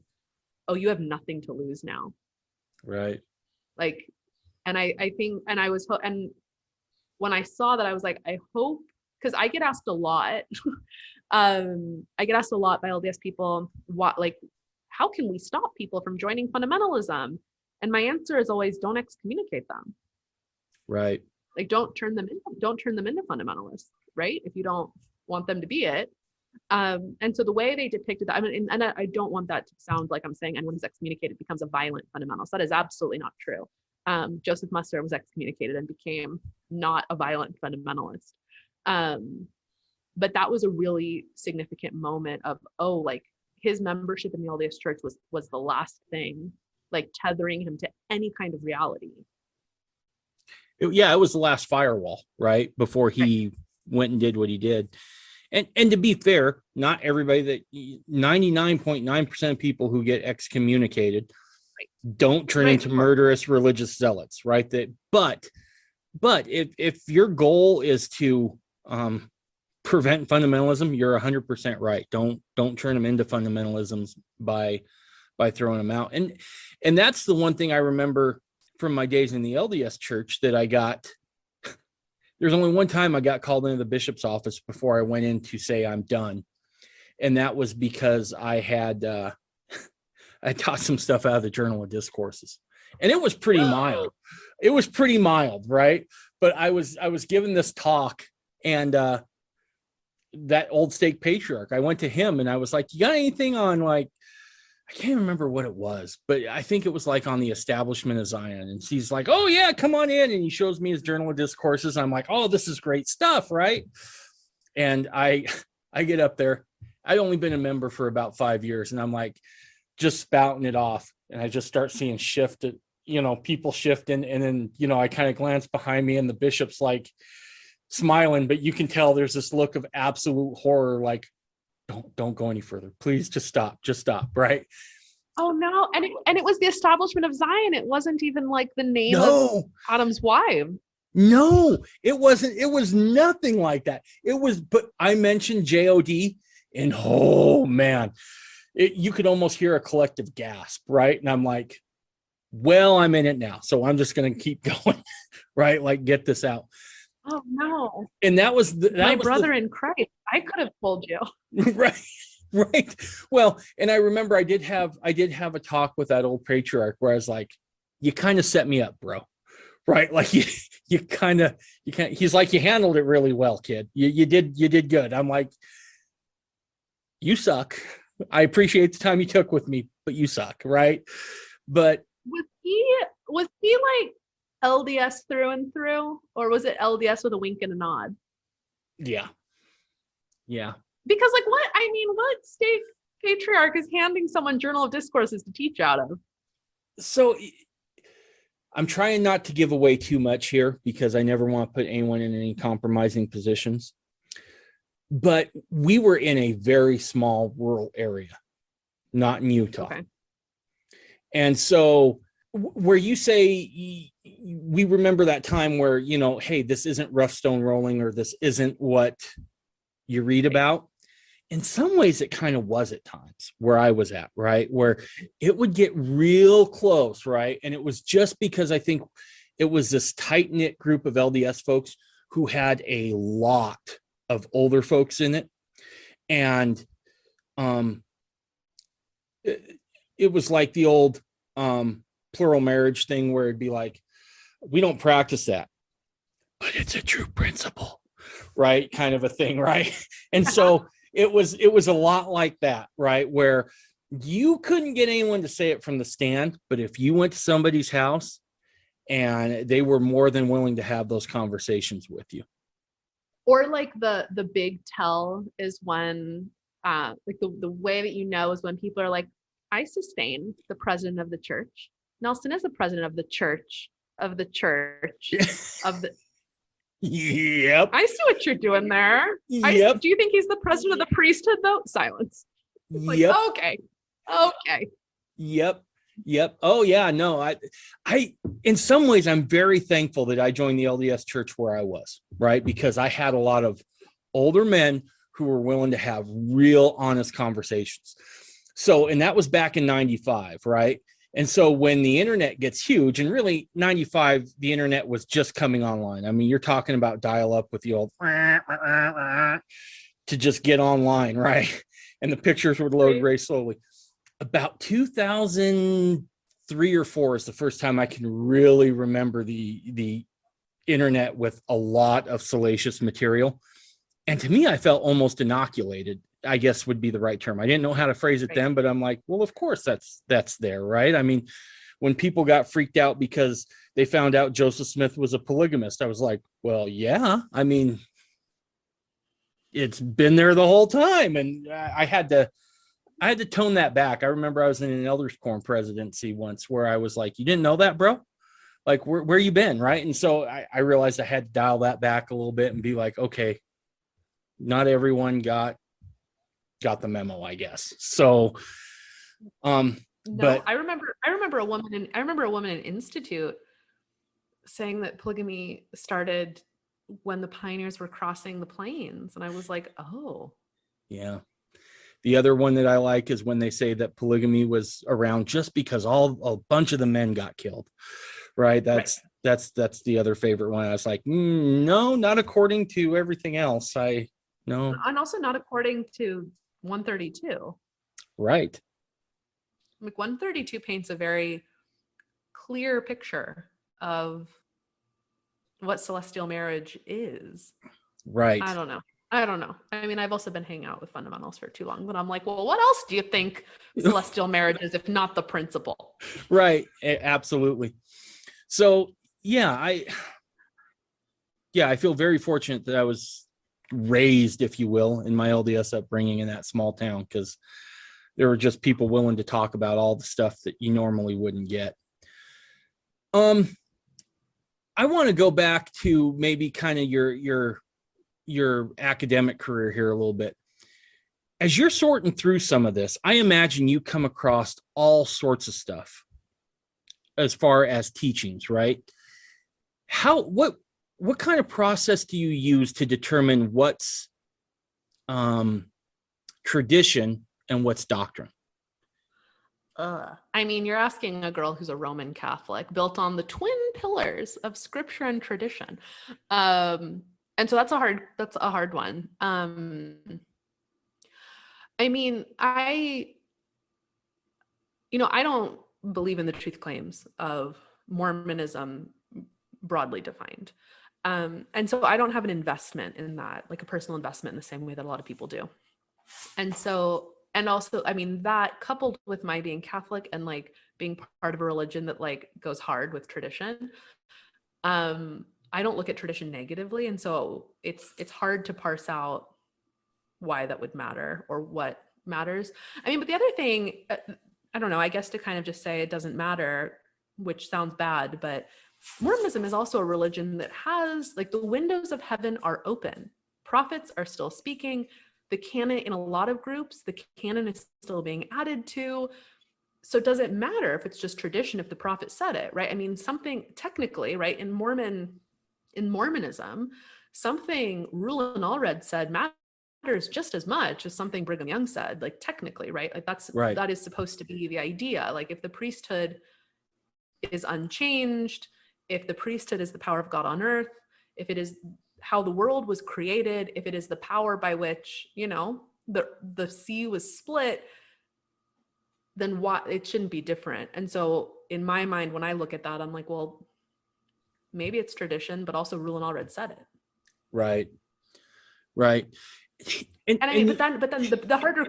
oh, you have nothing to lose now. Right. Like, and I think, and I was, and when I saw that, I was like, I hope, because I get asked a lot, I get asked a lot by LDS people, how can we stop people from joining fundamentalism? And my answer is always, don't excommunicate them. Right. Like, don't turn them into fundamentalists, right? If you don't want them to be it. And so the way they depicted that, I mean, and I don't want that to sound like I'm saying anyone who's excommunicated becomes a violent fundamentalist. That is absolutely not true. Joseph Musser was excommunicated and became not a violent fundamentalist. But that was a really significant moment of, like, his membership in the LDS Church was the last thing, like, tethering him to any kind of reality. It was the last firewall, right? Before he went and did what he did. And to be fair, not everybody, 99.9% of people who get excommunicated don't turn into murderous religious zealots, right? But if your goal is to prevent fundamentalism, you're 100% right. Don't turn them into fundamentalisms by throwing them out. And that's the one thing I remember from my days in the LDS Church that I got. There's only one time I got called into the bishop's office before I went in to say I'm done. And that was because I had I taught some stuff out of the Journal of Discourses. And it was pretty mild. It was pretty mild, right? But I was given this talk, and that old stake patriarch, I went to him and I was like, you got anything on, like, I can't remember what it was, but I think it was like on the establishment of Zion. And he's like, oh yeah, come on in. And he shows me his Journal of Discourses. I'm like, oh, this is great stuff, right? And I get up there. I'd only been a member for about 5 years, and I'm like just spouting it off. And I just start seeing people shifting. And then, I kind of glance behind me, and the bishop's like smiling, but you can tell there's this look of absolute horror, like, don't go any further. Please just stop, right? Oh no. And it was the establishment of Zion. It wasn't even like the name of Adam's wife. No, it wasn't. It was nothing like that. It was, but I mentioned JOD, and oh man, you could almost hear a collective gasp, right? And I'm like, well, I'm in it now, so I'm just going to keep going, right? Like, get this out. Oh no! And that was My brother in Christ. I could have told you. right, right. Well, and I remember I did have a talk with that old patriarch where I was like, you kind of set me up, bro. Right? Like you can't. He's like, you handled it really well, kid. You did good. I'm like, you suck. I appreciate the time you took with me, but you suck, right? But was he like LDS through and through, or was it LDS with a wink and a nod? Yeah. Because like what state patriarch is handing someone Journal of Discourses to teach out of? So I'm trying not to give away too much here because I never want to put anyone in any compromising positions. But we were in a very small rural area, not in Utah. Okay. And so where you say we remember that time where, hey, this isn't rough stone rolling, or this isn't what you read about. In some ways, it kind of was at times where I was at, right? Where it would get real close, right? And it was just because I think it was this tight-knit group of LDS folks who had a lot of older folks in it. And it was like the old plural marriage thing where it'd be like, we don't practice that, but it's a true principle, right? Kind of a thing, right? And so it was a lot like that, right? Where you couldn't get anyone to say it from the stand, but if you went to somebody's house and they were more than willing to have those conversations with you. Or like the big tell is when like the way that is when people are like, I sustain the president of the church. Nelson is the president of the church of the. Yep. I see what you're doing there. Yep. Do you think he's the president of the priesthood though? Silence. Like, yep. Okay. Yep. Oh yeah. No, I in some ways I'm very thankful that I joined the LDS church where I was, right? Because I had a lot of older men who were willing to have real honest conversations. So, and that was back in 95, right? And so when the internet gets huge, and really 95, the internet was just coming online. I mean, you're talking about dial up with the old to just get online, right? And the pictures would load very slowly. About 2003 or 4 is the first time I can really remember the internet with a lot of salacious material. And to me, I felt almost inoculated, I guess would be the right term. I didn't know how to phrase it then, but I'm like, well, of course that's there, right? I mean, when people got freaked out because they found out Joseph Smith was a polygamist, I was like, well, yeah, I mean, it's been there the whole time. And I had to tone that back. I remember I was in an elders quorum presidency once where I was like, you didn't know that, bro? Like, where you been, right? And so I realized I had to dial that back a little bit and be like, okay, not everyone got the memo, I guess. So, but I remember a woman in Institute saying that polygamy started when the pioneers were crossing the plains, and I was like, oh, yeah. The other one that I like is when they say that polygamy was around just because a bunch of the men got killed, right? That's the other favorite one. I was like, no, not according to everything else. No, and also not according to 132. Right. Like 132 paints a very clear picture of what celestial marriage is. Right. I don't know. I mean, I've also been hanging out with fundamentals for too long, but I'm like, well, what else do you think celestial marriage is if not the principle? Right. Absolutely. So, yeah, I feel very fortunate that I was raised, if you will, in my LDS upbringing in that small town, because there were just people willing to talk about all the stuff that you normally wouldn't get. I want to go back to maybe kind of your academic career here a little bit. As you're sorting through some of this, I imagine you come across all sorts of stuff as far as teachings, right? What kind of process do you use to determine what's tradition and what's doctrine? I mean, you're asking a girl who's a Roman Catholic, built on the twin pillars of scripture and tradition. And so that's a hard one. I mean, I don't believe in the truth claims of Mormonism broadly defined. And so I don't have an investment in that, like a personal investment in the same way that a lot of people do. And also, I mean, that coupled with my being Catholic and like being part of a religion that like goes hard with tradition, I don't look at tradition negatively. And so it's hard to parse out why that would matter or what matters. I mean, but the other thing, I don't know, I guess to kind of just say it doesn't matter, which sounds bad, but Mormonism is also a religion that has, like, the windows of heaven are open. Prophets are still speaking. The canon in a lot of groups, the canon is still being added to. So does it matter if it's just tradition if the prophet said it, right? I mean, something technically, right, in Mormonism, something Rule and Allred said matters just as much as something Brigham Young said, like technically, right? Like that is supposed to be the idea. Like if the priesthood is unchanged, if the priesthood is the power of God on earth, if it is how the world was created, if it is the power by which, the sea was split, then it shouldn't be different. And so in my mind, when I look at that, I'm like, well, maybe it's tradition, but also Rule and Allred said it. Right. And I mean, but then the harder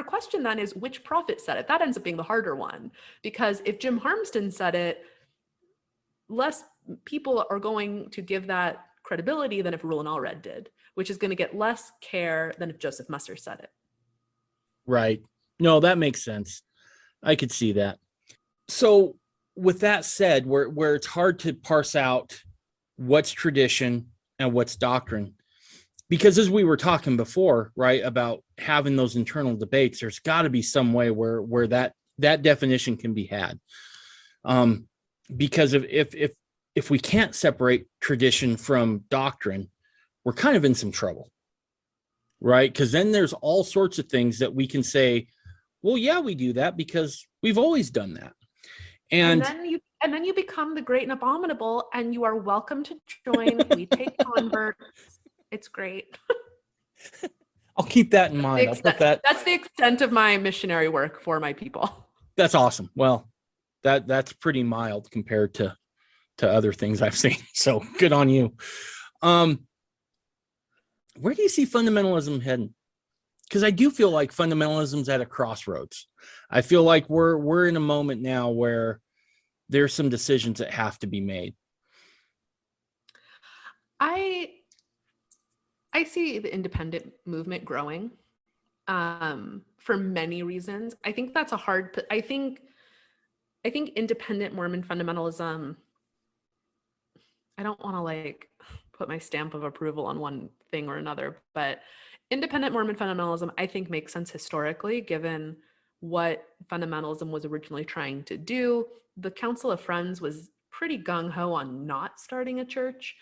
question then is which prophet said it? That ends up being the harder one, because if Jim Harmston said it, less people are going to give that credibility than if Rule and Allred did, which is going to get less care than if Joseph Musser said it. Right. No, that makes sense. I could see that. So with that said, where it's hard to parse out what's tradition and what's doctrine, because as we were talking before, right, about having those internal debates, there's got to be some way where that definition can be had. Because if we can't separate tradition from doctrine, we're kind of in some trouble, right? Because then there's all sorts of things that we can say, well, yeah, we do that because we've always done that. And then you become the great and abominable, and you are welcome to join. We take converts. It's great. I'll keep that in mind. I'll put that. That's the extent of my missionary work for my people. That's awesome. Well, that's pretty mild compared to other things I've seen. So good on you. Where do you see fundamentalism heading? Because I do feel like fundamentalism's at a crossroads. I feel like we're in a moment now where there's some decisions that have to be made. I see the independent movement growing for many reasons. I think that's I think independent Mormon fundamentalism, I don't want to like put my stamp of approval on one thing or another, but independent Mormon fundamentalism, I think, makes sense historically, given what fundamentalism was originally trying to do. The Council of Friends was pretty gung-ho on not starting a church.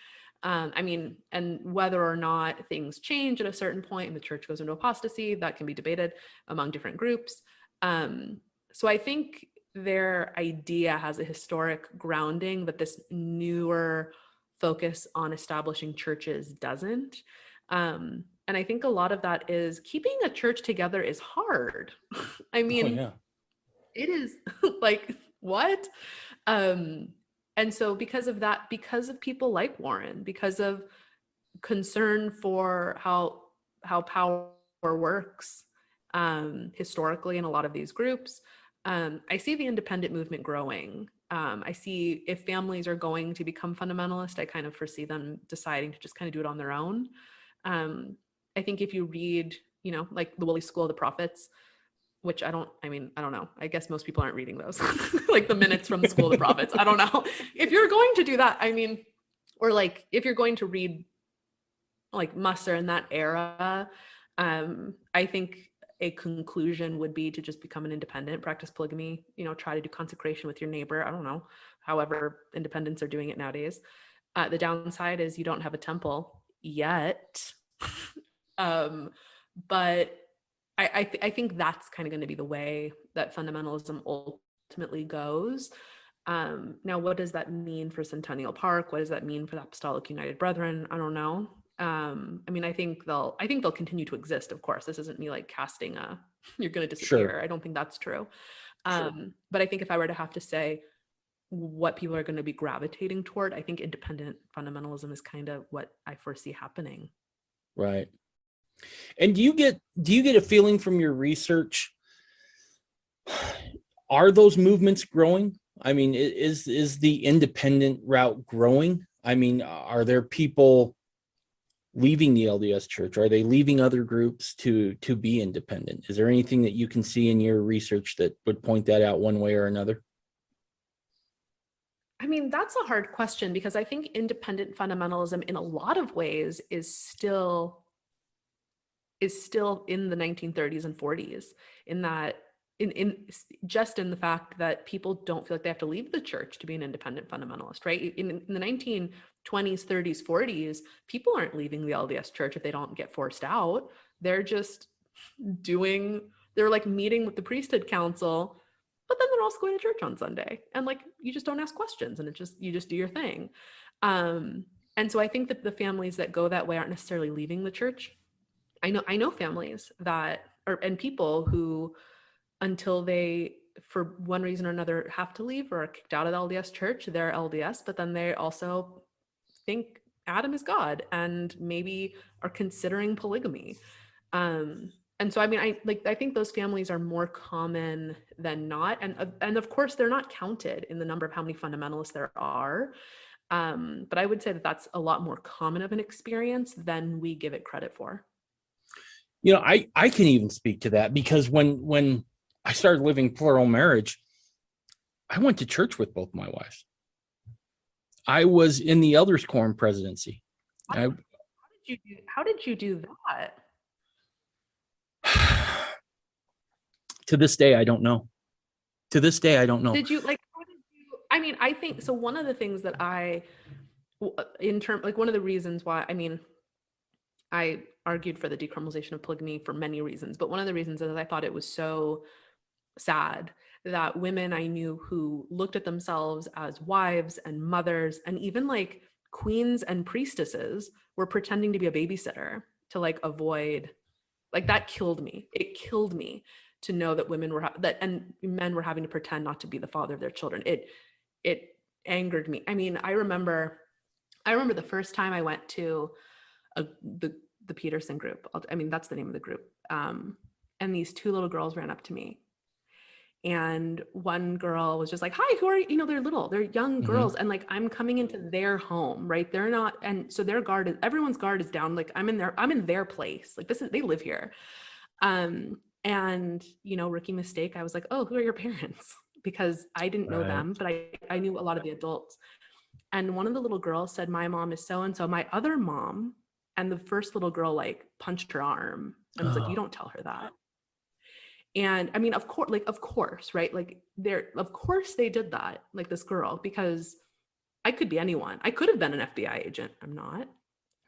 I mean, and whether or not things change at a certain point and the church goes into apostasy, that can be debated among different groups. So I think their idea has a historic grounding that this newer focus on establishing churches doesn't. And I think a lot of that is keeping a church together is hard. I mean, It is like, what? And so because of that, because of people like Warren, because of concern for how power works historically in a lot of these groups, I see the independent movement growing. I see if families are going to become fundamentalist, I kind of foresee them deciding to just kind of do it on their own. I think if you read, like the Woolley School of the Prophets, which I don't know. I guess most people aren't reading those, like the minutes from the School of the Prophets. I don't know. If you're going to do that, or like if you're going to read like Musser in that era, I think a conclusion would be to just become an independent, practice polygamy, try to do consecration with your neighbor. I don't know, however independents are doing it nowadays. The downside is you don't have a temple yet. But I think that's kind of going to be the way that fundamentalism ultimately goes. Now, what does that mean for Centennial Park? What does that mean for the Apostolic United Brethren? I don't know. I mean, I think they'll continue to exist. Of course, this isn't me like casting a you're going to disappear. Sure. I don't think that's true. Sure. But I think if I were to have to say what people are going to be gravitating toward, I think independent fundamentalism is kind of what I foresee happening. Right. And do you get a feeling from your research? Are those movements growing? I mean, is the independent route growing? I mean, are there people leaving the LDS Church? Are they leaving other groups to be independent? Is there anything that you can see in your research that would point that out one way or another? I mean, that's a hard question, because I think independent fundamentalism in a lot of ways is still in the 1930s and 40s, in that in the fact that people don't feel like they have to leave the church to be an independent fundamentalist, right? In the 1920s, 30s, 40s, people aren't leaving the LDS Church if they don't get forced out. They're just they're like meeting with the priesthood council, but then they're also going to church on Sunday, and like you just don't ask questions, and you just do your thing. And so I think that the families that go that way aren't necessarily leaving the church. I know families and people who, until they, for one reason or another, have to leave or are kicked out of the LDS Church, they're LDS, but then they also think Adam is God and maybe are considering polygamy. And so, I mean, I think those families are more common than not. And of course, they're not counted in the number of how many fundamentalists there are. But I would say that that's a lot more common of an experience than we give it credit for. You know, I can even speak to that, because when I started living plural marriage, I went to church with both my wives. I was in the elders quorum presidency. How did you do that? To this day, I don't know. Did you I mean, I think so. One of the things that one of the reasons why, I mean, I argued for the decriminalization of polygamy for many reasons, but one of the reasons is I thought it was so sad that women I knew who looked at themselves as wives and mothers and even like queens and priestesses were pretending to be a babysitter to like avoid, like, that killed me. It killed me to know that women were and men were having to pretend not to be the father of their children. It angered me. I mean, I remember the first time I went to the Peterson group. I mean, that's the name of the group. And these two little girls ran up to me, and one girl was just like, "Hi, who are you?" You know, they're young girls, and like, I'm coming into their home, right? They're not, and so everyone's guard is down. Like, I'm in their place. Like, they live here. And you know, rookie mistake, I was like, "Oh, who are your parents?" Because I didn't know them, but I knew a lot of the adults. And one of the little girls said, "My mom is so and so." My other mom, and the first little girl like punched her arm and was like, "You don't tell her that." And I mean, of course, right? Like, of course they did that, like this girl, because I could be anyone. I could have been an FBI agent. I'm not.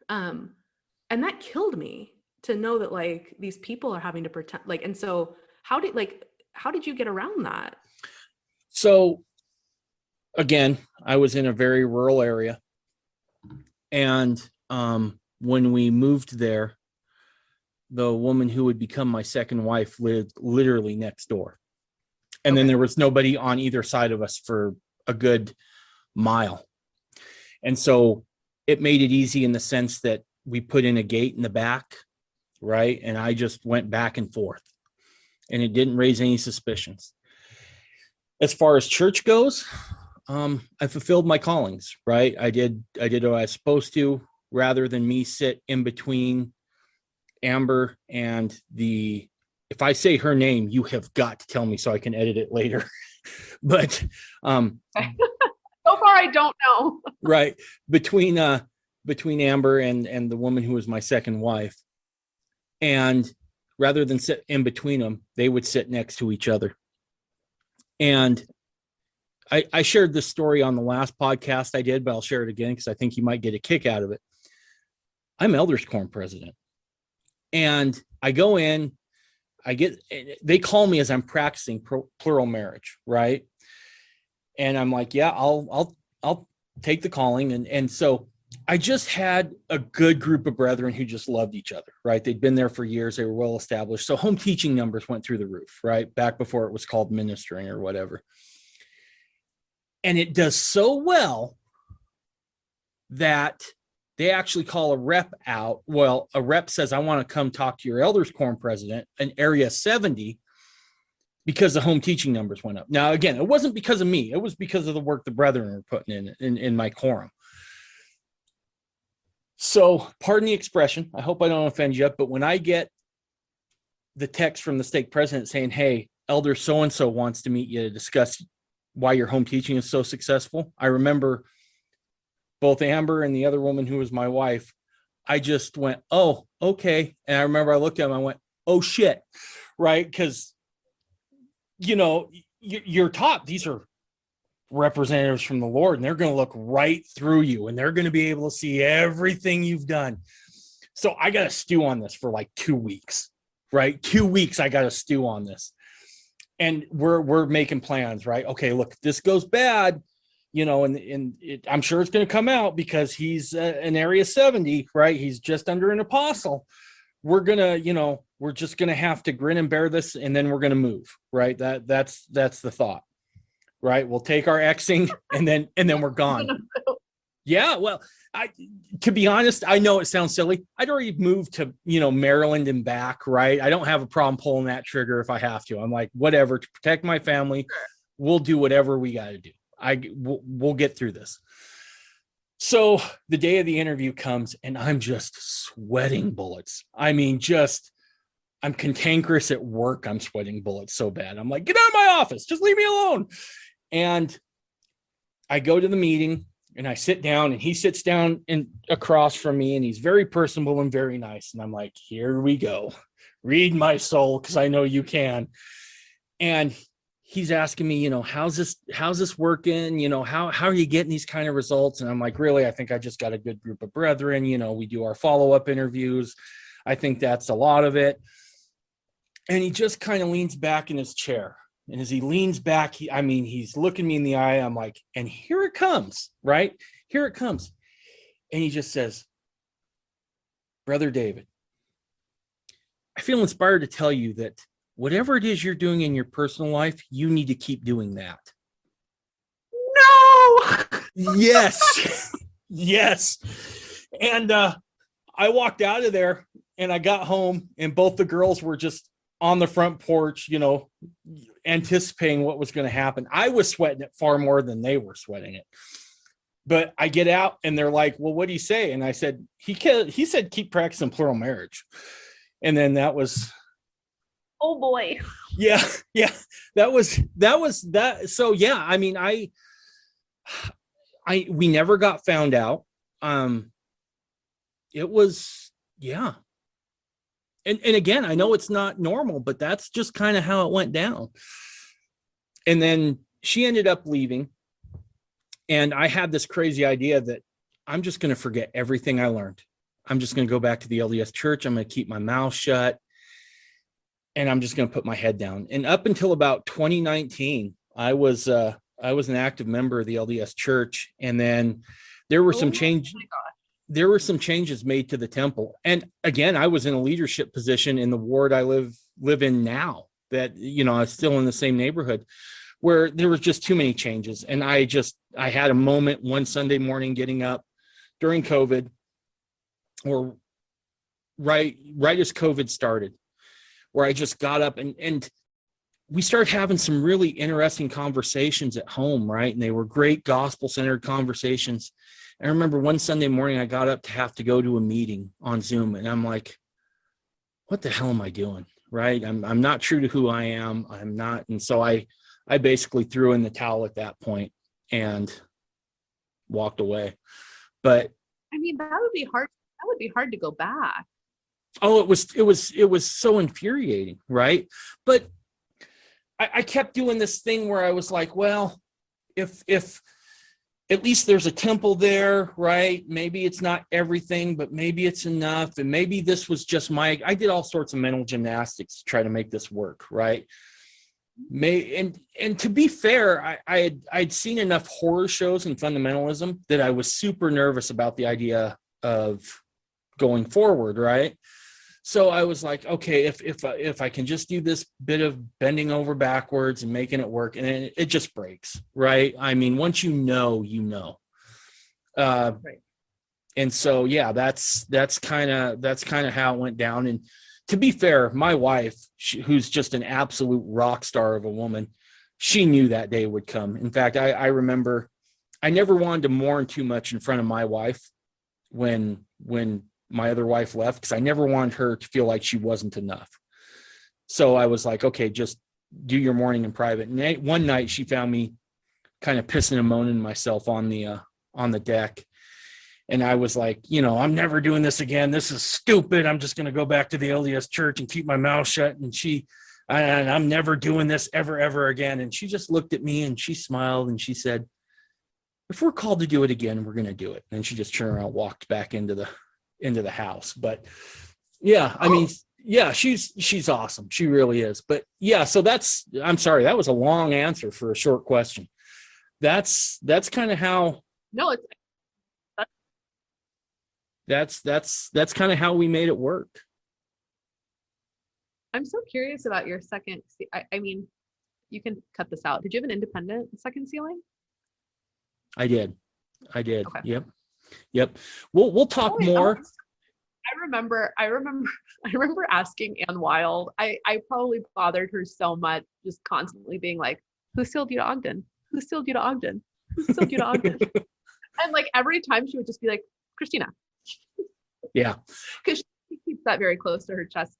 And that killed me to know that like these people are having to pretend, like, and so how did you get around that? So again, I was in a very rural area, and when we moved there, the woman who would become my second wife lived literally next door. And then there was nobody on either side of us for a good mile. And so it made it easy in the sense that we put in a gate in the back, right? And I just went back and forth, and it didn't raise any suspicions. As far as church goes, I fulfilled my callings, right? I did what I was supposed to, rather than me sit in between Amber and if I say her name, you have got to tell me so I can edit it later. But so far I don't know. Right. Between Amber and the woman who was my second wife. And rather than sit in between them, they would sit next to each other. And I shared this story on the last podcast I did, but I'll share it again because I think you might get a kick out of it. I'm Elders Quorum president. And I go in, they call me as I'm practicing plural marriage, right? And I'm like, yeah, I'll take the calling. And so I just had a good group of brethren who just loved each other, right? They'd been there for years. They were well established. So home teaching numbers went through the roof, right? Back before it was called ministering or whatever. And it does so well that they actually call a rep out. Well, a rep says, I want to come talk to your elders quorum president in area 70 because the home teaching numbers went up. Now, again, it wasn't because of me. It was because of the work the brethren were putting in my quorum. So pardon the expression. I hope I don't offend you, but when I get the text from the stake president saying, hey, elder so-and-so wants to meet you to discuss why your home teaching is so successful, I remember both Amber and the other woman who was my wife, I just went, oh, okay. And I remember I looked at him, I went, oh shit, right? Because, you're taught these are representatives from the Lord, and they're going to look right through you, and they're going to be able to see everything you've done. So I got to stew on this for like 2 weeks, right? 2 weeks, I got to stew on this. And we're making plans, right? Okay, look, if this goes bad, I'm sure it's going to come out because he's in area 70, right? He's just under an apostle. We're just going to have to grin and bear this, and then we're going to move, right? That's the thought, right? We'll take our Xing and then we're gone. Yeah. Well, to be honest, I know it sounds silly. I'd already moved to, Maryland and back, right? I don't have a problem pulling that trigger if I have to. I'm like, whatever, to protect my family, we'll do whatever we got to do. We'll get through this. So the day of the interview comes and I'm just sweating bullets. I mean, I'm cantankerous at work. I'm sweating bullets so bad. I'm like, get out of my office. Just leave me alone. And I go to the meeting and I sit down, and he sits down across from me, and he's very personable and very nice. And I'm like, here we go. Read my soul, because I know you can. And he's asking me, how's this working? How are you getting these kind of results? And I'm like, really, I think I just got a good group of brethren. We do our follow-up interviews. I think that's a lot of it. And he just kind of leans back in his chair. And as he leans back, he's looking me in the eye. I'm like, and here it comes, right? Here it comes. And he just says, Brother David, I feel inspired to tell you that whatever it is you're doing in your personal life, you need to keep doing that. No. Yes. Yes. And I walked out of there and I got home, and both the girls were just on the front porch, anticipating what was going to happen. I was sweating it far more than they were sweating it. But I get out and they're like, well, what do you say? And I said, he said, keep practicing plural marriage. And then that was, oh boy. Yeah. That was that. So yeah, we never got found out. It was, yeah. And again, I know it's not normal, but that's just kind of how it went down. And then she ended up leaving. And I had this crazy idea that I'm just going to forget everything I learned. I'm just going to go back to the LDS church. I'm going to keep my mouth shut. And I'm just going to put my head down. And up until about 2019, I was an active member of the LDS church. And then there were some changes. There were some changes made to the temple. And again, I was in a leadership position in the ward I live in now, that, I was still in the same neighborhood, where there was just too many changes. And I had a moment one Sunday morning getting up during COVID, or right as COVID started, where I just got up and we started having some really interesting conversations at home, right? And they were great gospel-centered conversations. I remember one Sunday morning, I got up to have to go to a meeting on Zoom, and I'm like, what the hell am I doing? Right? I'm not true to who I am. I'm not. And so I basically threw in the towel at that point and walked away. But that would be hard. That would be hard to go back. Oh, it was so infuriating. Right. But I kept doing this thing where I was like, well, if at least there's a temple there, right? Maybe it's not everything, but maybe it's enough. And maybe this was just I did all sorts of mental gymnastics to try to make this work, right? And to be fair, I'd seen enough horror shows and fundamentalism that I was super nervous about the idea of going forward, right? So I was like, okay, if I can just do this bit of bending over backwards and making it work, and it just breaks, right? I mean, once you know, you know. Right. And so, yeah, that's kind of how it went down. And to be fair, my wife, who's just an absolute rock star of a woman, she knew that day would come. In fact, I remember I never wanted to mourn too much in front of my wife when my other wife left, because I never wanted her to feel like she wasn't enough. So I was like, okay, just do your mourning in private. And one night she found me kind of pissing and moaning myself on the deck. And I was like, I'm never doing this again. This is stupid. I'm just going to go back to the LDS church and keep my mouth shut. And I'm never doing this ever again. And she just looked at me and she smiled and she said, if we're called to do it again, we're going to do it. And she just turned around, walked back into the house. But yeah, I mean, yeah, she's awesome. She really is. But yeah, so I'm sorry, that was a long answer for a short question. That's kind of how. No, it's. That's kind of how we made it work. I'm so curious about your second. I mean, you can cut this out. Did you have an independent second sealing? I did. Okay. Yep. We'll talk more. I remember asking Ann Wild. I probably bothered her so much, just constantly being like, "Who sealed you to Ogden? Who sealed you to Ogden? Who sealed you to Ogden?" And like every time she would just be like, "Cristina." Yeah. Because she keeps that very close to her chest.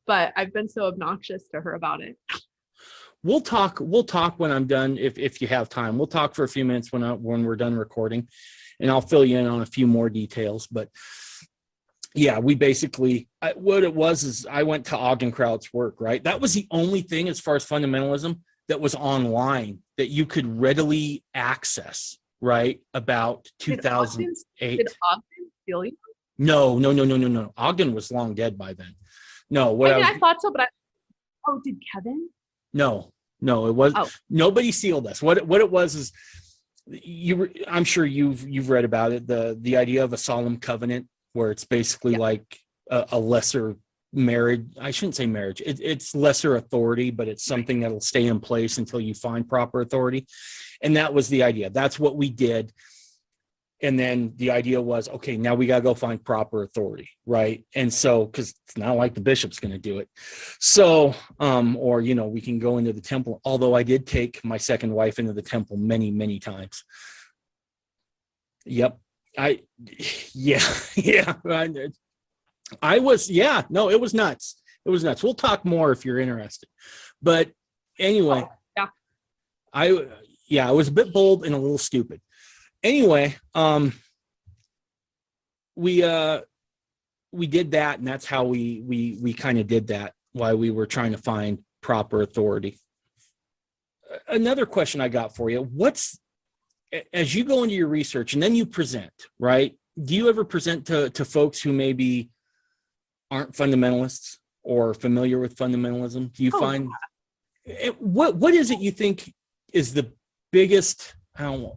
But I've been so obnoxious to her about it. We'll talk when I'm done. If you have time, we'll talk for a few minutes when we're done recording, and I'll fill you in on a few more details. But yeah, we basically, what it was is I went to Ogden Kraut's work, right? That was the only thing as far as fundamentalism that was online that you could readily access, right? About 2008. Did Ogden steal you? No. Ogden was long dead by then. No, I thought so, but did Kevin? No, it was nobody sealed us. What it was is I'm sure you've read about it. The idea of a solemn covenant, where it's basically like a lesser marriage. I shouldn't say marriage. It's lesser authority, but it's something that'll stay in place until you find proper authority. And that was the idea. That's what we did. And then the idea was, okay, now we got to go find proper authority, right? And so, because it's not like the bishop's going to do it. So, or, we can go into the temple, although I did take my second wife into the temple many, many times. Yep. It was nuts. It was nuts. We'll talk more if you're interested. But anyway, it was a bit bold and a little stupid. Anyway, we did that, and that's how we kind of did that while we were trying to find proper authority. Another question I got for you: as you go into your research and then you present, right? Do you ever present to folks who maybe aren't fundamentalists or familiar with fundamentalism? Do you find what is it you think is the biggest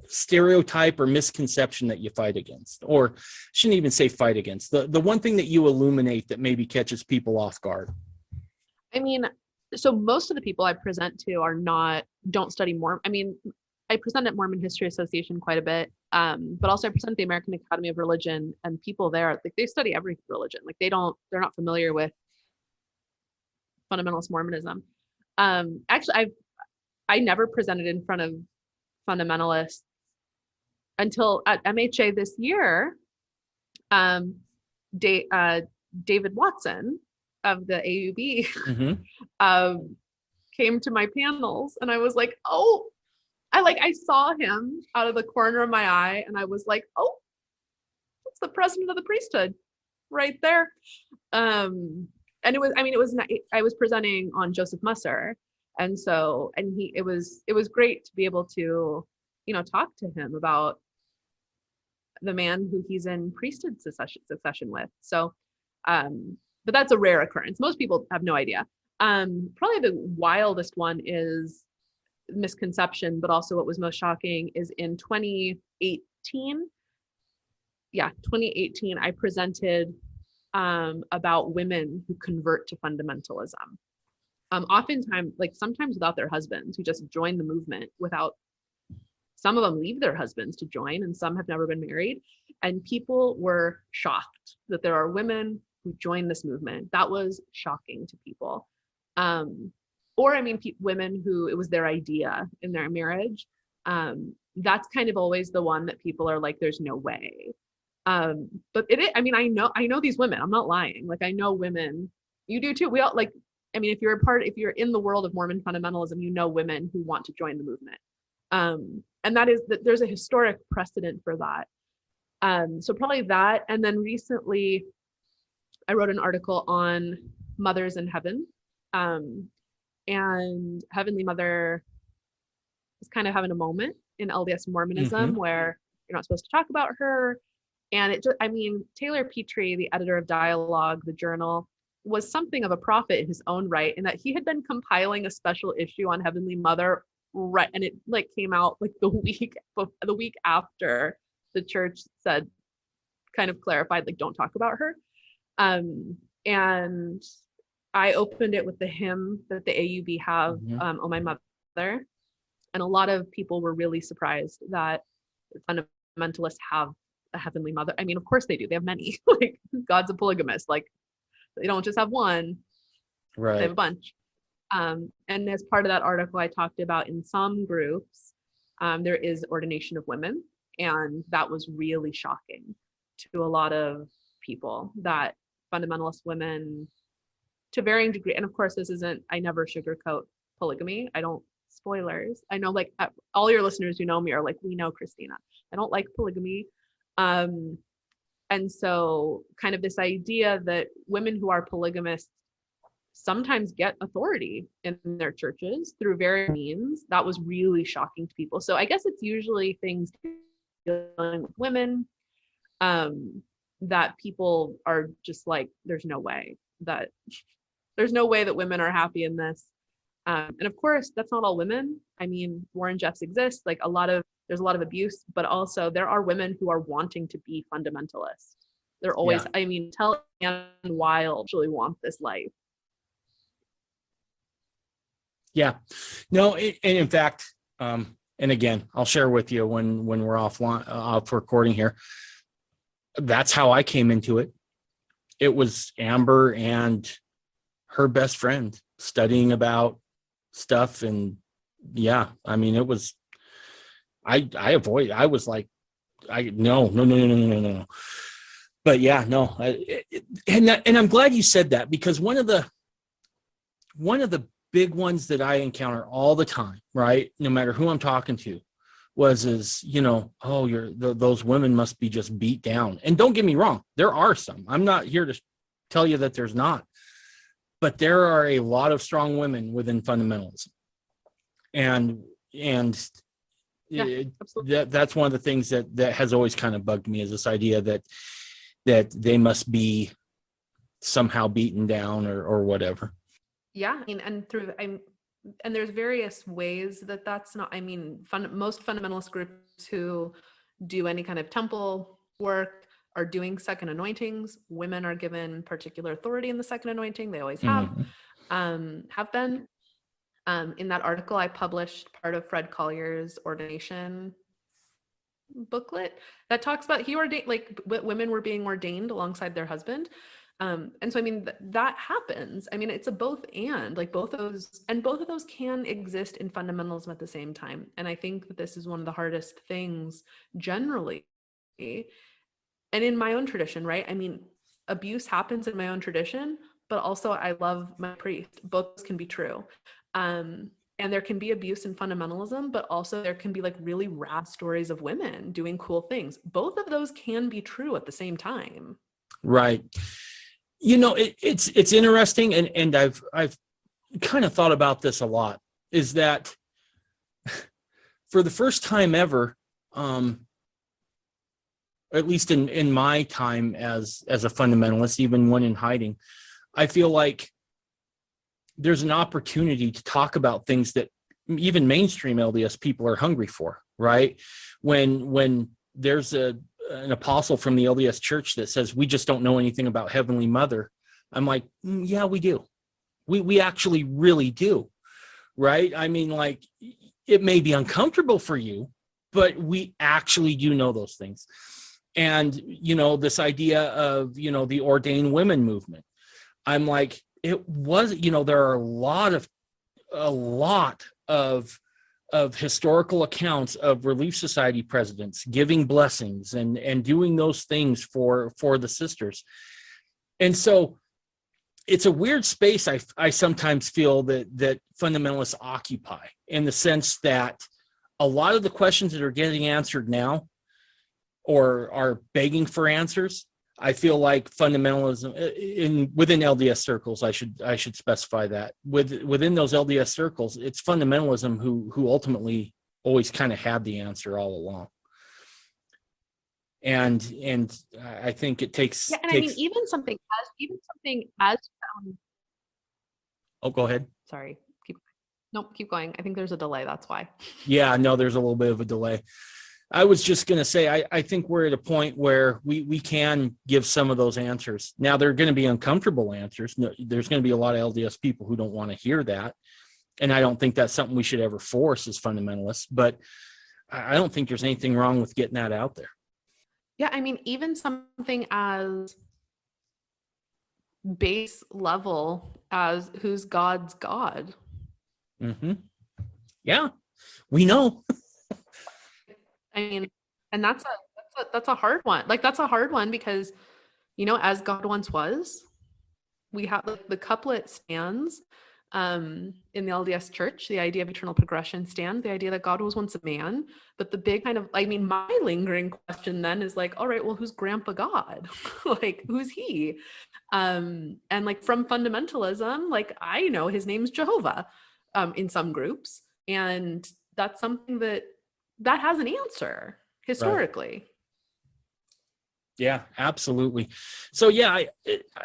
stereotype or misconception that you fight against, or shouldn't even say fight against, the one thing that you illuminate that maybe catches people off guard? I mean, so most of the people I present to don't study Mormon. I mean, I present at Mormon History Association quite a bit, but also I present at the American Academy of Religion, and people there, like, they study every religion. Like, they're not familiar with fundamentalist Mormonism. Actually, I never presented in front of fundamentalists until at MHA this year. David Watson of the AUB came to my panels, and I was like, I saw him out of the corner of my eye, and I was like, that's the president of the priesthood right there. And I was presenting on Joseph Musser. And so, it was great to be able to, talk to him about the man who he's in priesthood succession with. So, but that's a rare occurrence. Most people have no idea. Probably the wildest one is misconception, but also what was most shocking is in 2018. Yeah, 2018, I presented about women who convert to fundamentalism. Oftentimes, like sometimes without their husbands, who just join the movement without, some of them leave their husbands to join, and some have never been married. And people were shocked that there are women who join this movement. That was shocking to people. Or I mean, women who it was their idea in their marriage. That's kind of always the one that people are like, there's no way. But I mean, I know these women, I'm not lying. Like I know women, you do too. We all like, I mean, if you're in the world of Mormon fundamentalism, you know women who want to join the movement. And that is that there's a historic precedent for that. So probably that. And then recently I wrote an article on mothers in heaven. And Heavenly Mother is kind of having a moment in LDS Mormonism where you're not supposed to talk about her. And it just, I mean, Taylor Petrie, the editor of Dialogue, the journal, was something of a prophet in his own right, in that he had been compiling a special issue on Heavenly Mother, right, and it like came out like the week after the church said, kind of clarified, like, don't talk about her. And I opened it with the hymn that the AUB have, Oh My Mother, and a lot of people were really surprised that fundamentalists have a Heavenly Mother. I mean, of course they do. They have many. Like God's a polygamist. Like they don't just have one, right? They have a bunch. And as part of that article, I talked about in some groups, there is ordination of women, and that was really shocking to a lot of people, that fundamentalist women, to varying degree, and of course this isn't, I never sugarcoat polygamy. I don't, spoilers. I know like all your listeners who know me are like, we know Cristina. I don't like polygamy. And so kind of this idea that women who are polygamists sometimes get authority in their churches through various means, that was really shocking to people. So I guess it's usually things dealing with women, that people are just like, there's no way that women are happy in this. And of course, that's not all women. I mean, Warren Jeffs exists, like there's a lot of abuse, but also there are women who are wanting to be fundamentalists. They're always, I mean, tell Anne Wild actually want this life. Yeah, no, and in fact, and again, I'll share with you when we're off recording here. That's how I came into it. It was Amber and her best friend studying about stuff, and yeah, I mean, it was. I was like, no. But yeah, no, and I'm glad you said that, because one of the big ones that I encounter all the time, right, no matter who I'm talking to, is those women must be just beat down. And don't get me wrong, there are some. I'm not here to tell you that there's not, but there are a lot of strong women within fundamentalism, and that's one of the things that has always kind of bugged me, is this idea that they must be somehow beaten down or whatever. Yeah, I mean, and there's various ways that's not, I mean, most fundamentalist groups who do any kind of temple work are doing second anointings. Women are given particular authority in the second anointing. They always have been. In that article, I published part of Fred Collier's ordination booklet that talks about women were being ordained alongside their husband. And so, I mean, that happens. I mean, it's a both and, like both of those can exist in fundamentalism at the same time. And I think that this is one of the hardest things generally. And in my own tradition, right? I mean, abuse happens in my own tradition, but also I love my priest. Both can be true. And there can be abuse in fundamentalism, but also there can be like really rad stories of women doing cool things. Both of those can be true at the same time. Right. You know, it's interesting, and I've kind of thought about this a lot, is that for the first time ever, at least in my time as a fundamentalist, even when in hiding, I feel like there's an opportunity to talk about things that even mainstream LDS people are hungry for, right? When there's an apostle from the LDS church that says, we just don't know anything about Heavenly Mother, I'm like, yeah, we do. We actually really do, right? I mean, like, it may be uncomfortable for you, but we actually do know those things. And, this idea of, the ordained women movement, I'm like, it was, there are a lot of historical accounts of Relief Society presidents giving blessings and doing those things for the sisters. And so it's a weird space I sometimes feel that fundamentalists occupy, in the sense that a lot of the questions that are getting answered now or are begging for answers, I feel like fundamentalism within LDS circles, I should specify that within those LDS circles, it's fundamentalism who ultimately always kind of had the answer all along. And I think it takes. Yeah, and I mean, even something as Oh, go ahead. Sorry, keep going. I think there's a delay. That's why. Yeah, no, there's a little bit of a delay. I was just going to say, I think we're at a point where we can give some of those answers. Now, they're going to be uncomfortable answers. There's going to be a lot of LDS people who don't want to hear that. And I don't think that's something we should ever force as fundamentalists. But I don't think there's anything wrong with getting that out there. Yeah, I mean, even something as base level as who's God's God. Mm-hmm. Yeah, we know. I mean, and that's a hard one. Like, that's a hard one because, as God once was, we have the couplet stands in the LDS church, the idea of eternal progression stands, the idea that God was once a man. But the big kind of, my lingering question then is like, all right, well, who's Grandpa God? Like, who's he? And like, from fundamentalism, like, I know his name's Jehovah in some groups. And that's something that has an answer historically. Right. Yeah, absolutely. So yeah,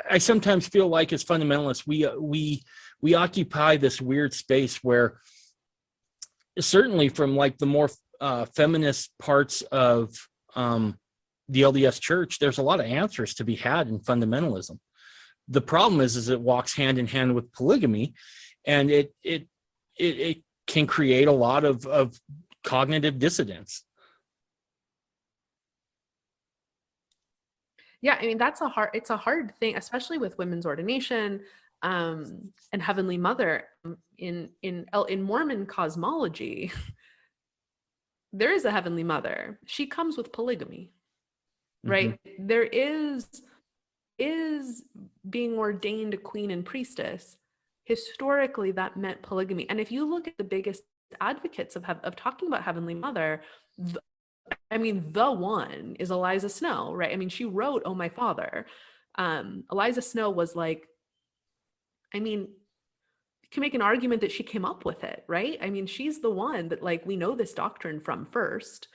I sometimes feel like as fundamentalists, we occupy this weird space where, certainly from like the more feminist parts of the LDS church, there's a lot of answers to be had in fundamentalism. The problem is it walks hand in hand with polygamy, and it can create a lot of cognitive dissonance. Yeah, I mean, it's a hard thing, especially with women's ordination and Heavenly Mother. In Mormon cosmology, there is a Heavenly Mother. She comes with polygamy, right? Mm-hmm. There is being ordained a queen and priestess. Historically, that meant polygamy. And if you look at the biggest advocates of talking about Heavenly Mother, the one is Eliza Snow, right? I mean, she wrote "Oh My Father." Eliza Snow was like, you can make an argument that she came up with it, right? I mean, she's the one that, like, we know this doctrine from first.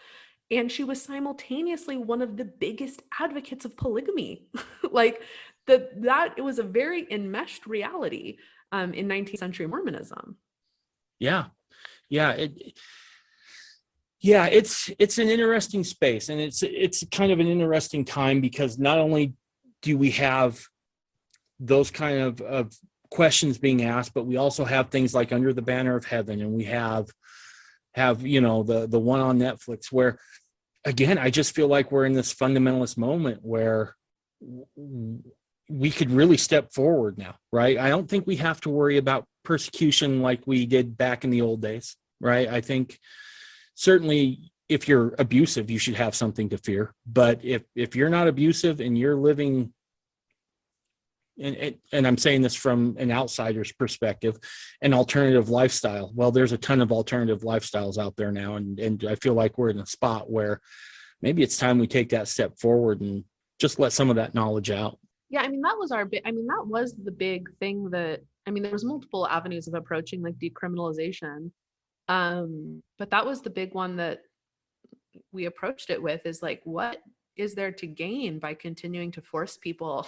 And she was simultaneously one of the biggest advocates of polygamy. Like, that it was a very enmeshed reality in 19th century Mormonism. Yeah. It's an interesting space, and it's kind of an interesting time, because not only do we have those kind of questions being asked, but we also have things like Under the Banner of Heaven, and we have the one on Netflix, where, again, I just feel like we're in this fundamentalist moment where we could really step forward now, right? I don't think we have to worry about persecution like we did back in the old days, right? I think certainly if you're abusive, you should have something to fear. But if you're not abusive and you're living, and I'm saying this from an outsider's perspective, an alternative lifestyle, well, there's a ton of alternative lifestyles out there now. And I feel like we're in a spot where maybe it's time we take that step forward and just let some of that knowledge out. Yeah, that was that was the big thing that, there was multiple avenues of approaching like decriminalization. But that was the big one that we approached it with, is like, what is there to gain by continuing to force people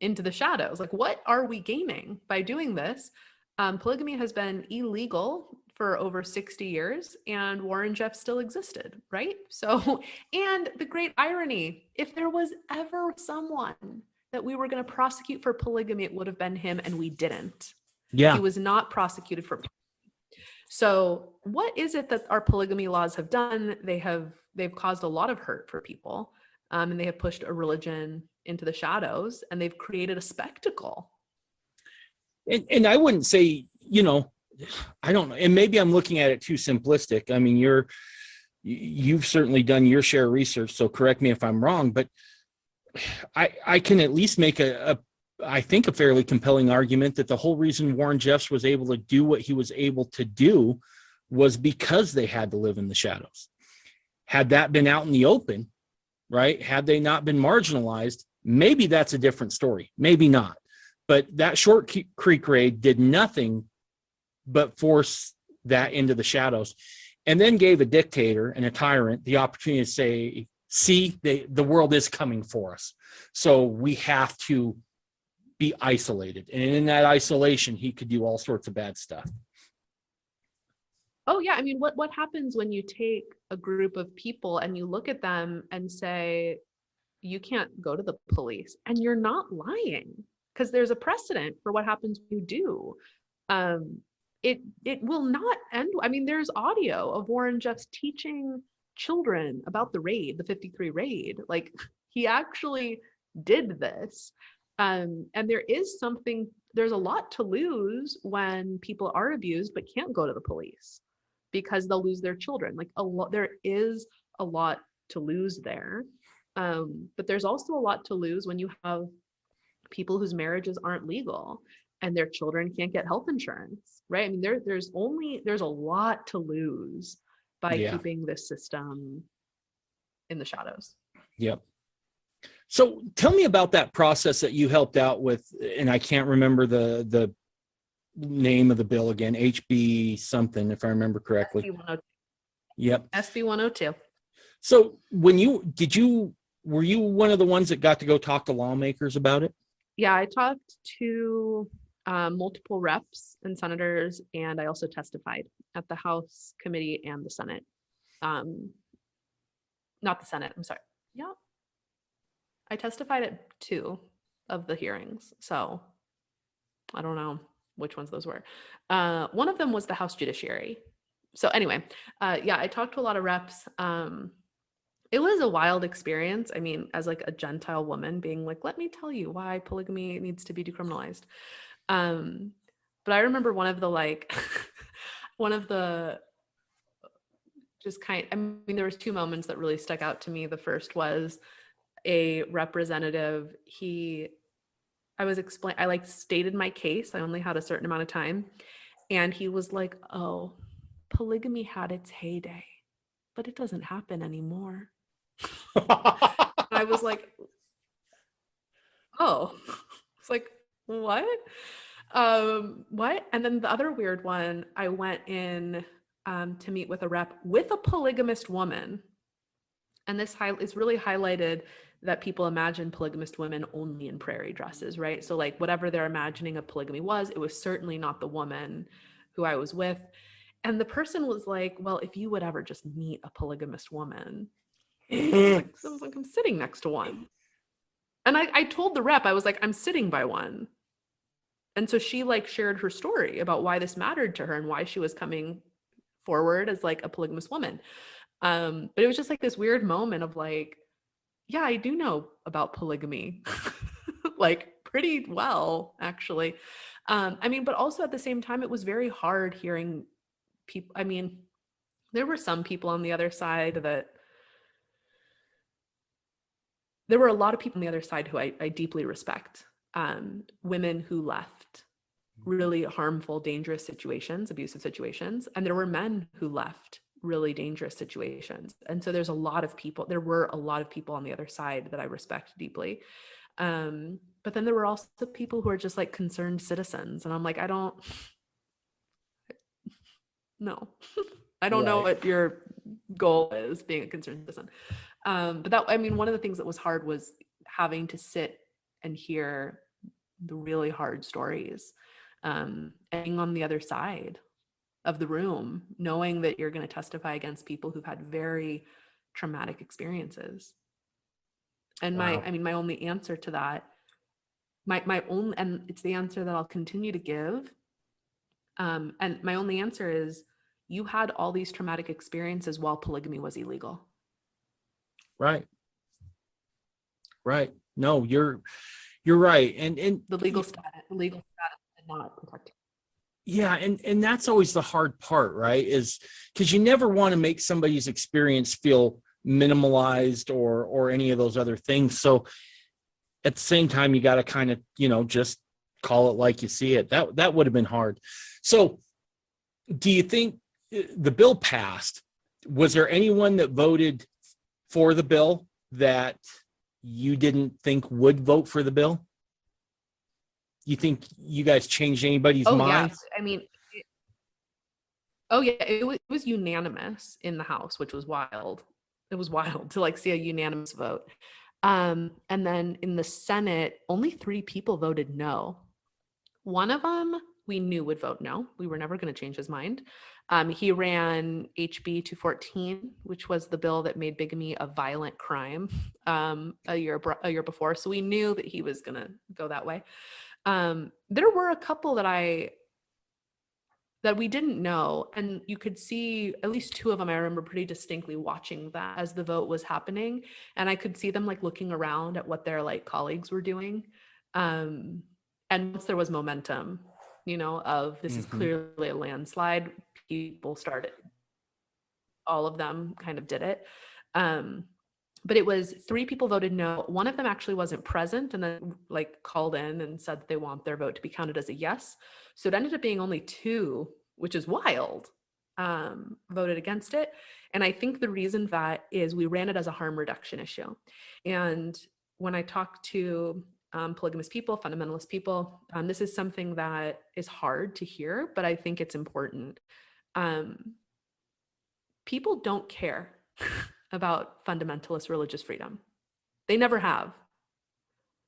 into the shadows? Like, what are we gaining by doing this? Polygamy has been illegal for over 60 years, and Warren Jeffs still existed, right? So, and the great irony, if there was ever someone that we were going to prosecute for polygamy, it would have been him, and we didn't. Yeah. He was not prosecuted for polygamy. So what is it that our polygamy laws have done? They've caused a lot of hurt for people, and they have pushed a religion into the shadows, and they've created a spectacle. And I wouldn't say, I don't know, and maybe I'm looking at it too simplistic. I mean, you've certainly done your share of research, so correct me if I'm wrong, but I can at least make I think a fairly compelling argument that the whole reason Warren Jeffs was able to do what he was able to do was because they had to live in the shadows. Had that been out in the open, right? Had they not been marginalized, maybe that's a different story. Maybe not. But that Short Creek raid did nothing but force that into the shadows, and then gave a dictator and a tyrant the opportunity to say, see, the world is coming for us. So we have to be isolated. And in that isolation, he could do all sorts of bad stuff. Oh yeah, I mean, what happens when you take a group of people and you look at them and say, you can't go to the police, and you're not lying, because there's a precedent for what happens when you do. It will not end. I mean, there's audio of Warren Jeffs teaching children about the raid, the 53 raid. Like, he actually did this. And there's a lot to lose when people are abused but can't go to the police because they'll lose their children. Like, there is a lot to lose there. But there's also a lot to lose when you have people whose marriages aren't legal and their children can't get health insurance, right? I mean, there's a lot to lose by keeping this system in the shadows. Yep. So tell me about that process that you helped out with, and I can't remember the name of the bill again, HB something, if I remember correctly. SB 102. Yep. SB 102. So were you one of the ones that got to go talk to lawmakers about it? Yeah, I talked to multiple reps and senators, and I also testified at the House committee and the Senate. Not the Senate, I'm sorry. Yeah. I testified at 2 of the hearings, so I don't know which ones those were. One of them was the House Judiciary. So anyway, I talked to a lot of reps. It was a wild experience. I mean, as like a Gentile woman being like, let me tell you why polygamy needs to be decriminalized. But I remember one of the there was 2 moments that really stuck out to me. The first was a representative. I stated my case. I only had a certain amount of time. And he was like, oh, polygamy had its heyday, but it doesn't happen anymore. I was like, oh, it's like, what? What? And then the other weird one, I went in to meet with a rep with a polygamist woman. And this is really highlighted that people imagine polygamist women only in prairie dresses, right? So like whatever their imagining of polygamy was, it was certainly not the woman who I was with. And the person was like, well, if you would ever just meet a polygamist woman, I was like, I'm sitting next to one. And I told the rep, I was like, I'm sitting by one. And so she like shared her story about why this mattered to her and why she was coming forward as like a polygamous woman. But it was just like this weird moment of like, yeah, I do know about polygamy, like pretty well, actually. But also at the same time, it was very hard hearing people. I mean, there were some people on the other side there were a lot of people on the other side who I deeply respect. Women who left really harmful, dangerous situations, abusive situations. And there were men who left really dangerous situations. And so there were a lot of people on the other side that I respect deeply. But then there were also people who are just like concerned citizens. And I'm like, No. I don't know what your goal is being a concerned citizen. But that, I mean, one of the things that was hard was having to sit and hear the really hard stories, and being on the other side of the room, knowing that you're going to testify against people who've had very traumatic experiences. And Wow. my only answer to that, and it's the answer that I'll continue to give. And my only answer is, you had all these traumatic experiences while polygamy was illegal. Right. Right. No, you're right. And The legal status did not protect you. Yeah, and that's always the hard part, right? Is because you never want to make somebody's experience feel minimalized or any of those other things. So at the same time, you got to kind of, just call it like you see it. That would have been hard. So do you think the bill passed? Was there anyone that voted for the bill that you didn't think would vote for the bill? You think you guys changed anybody's mind? Yes. I mean, it was unanimous in the House, which was wild. It was wild to see a unanimous vote. And then in the Senate, only 3 people voted no. One of them we knew would vote no. We were never going to change his mind. He ran HB 214, which was the bill that made bigamy a violent crime a year before. So we knew that he was going to go that way. There were a couple that we didn't know, and you could see at least 2 of them. I remember pretty distinctly watching that as the vote was happening, and I could see them looking around at what their colleagues were doing. And once there was momentum, of this is clearly a landslide, people started. All of them kind of did it. But it was 3 people voted no. One of them actually wasn't present, and then called in and said that they want their vote to be counted as a yes. So it ended up being only 2, which is wild, voted against it. And I think the reason for that is we ran it as a harm reduction issue. And when I talk to polygamous people, fundamentalist people, this is something that is hard to hear, but I think it's important. People don't care about fundamentalist religious freedom. They never have.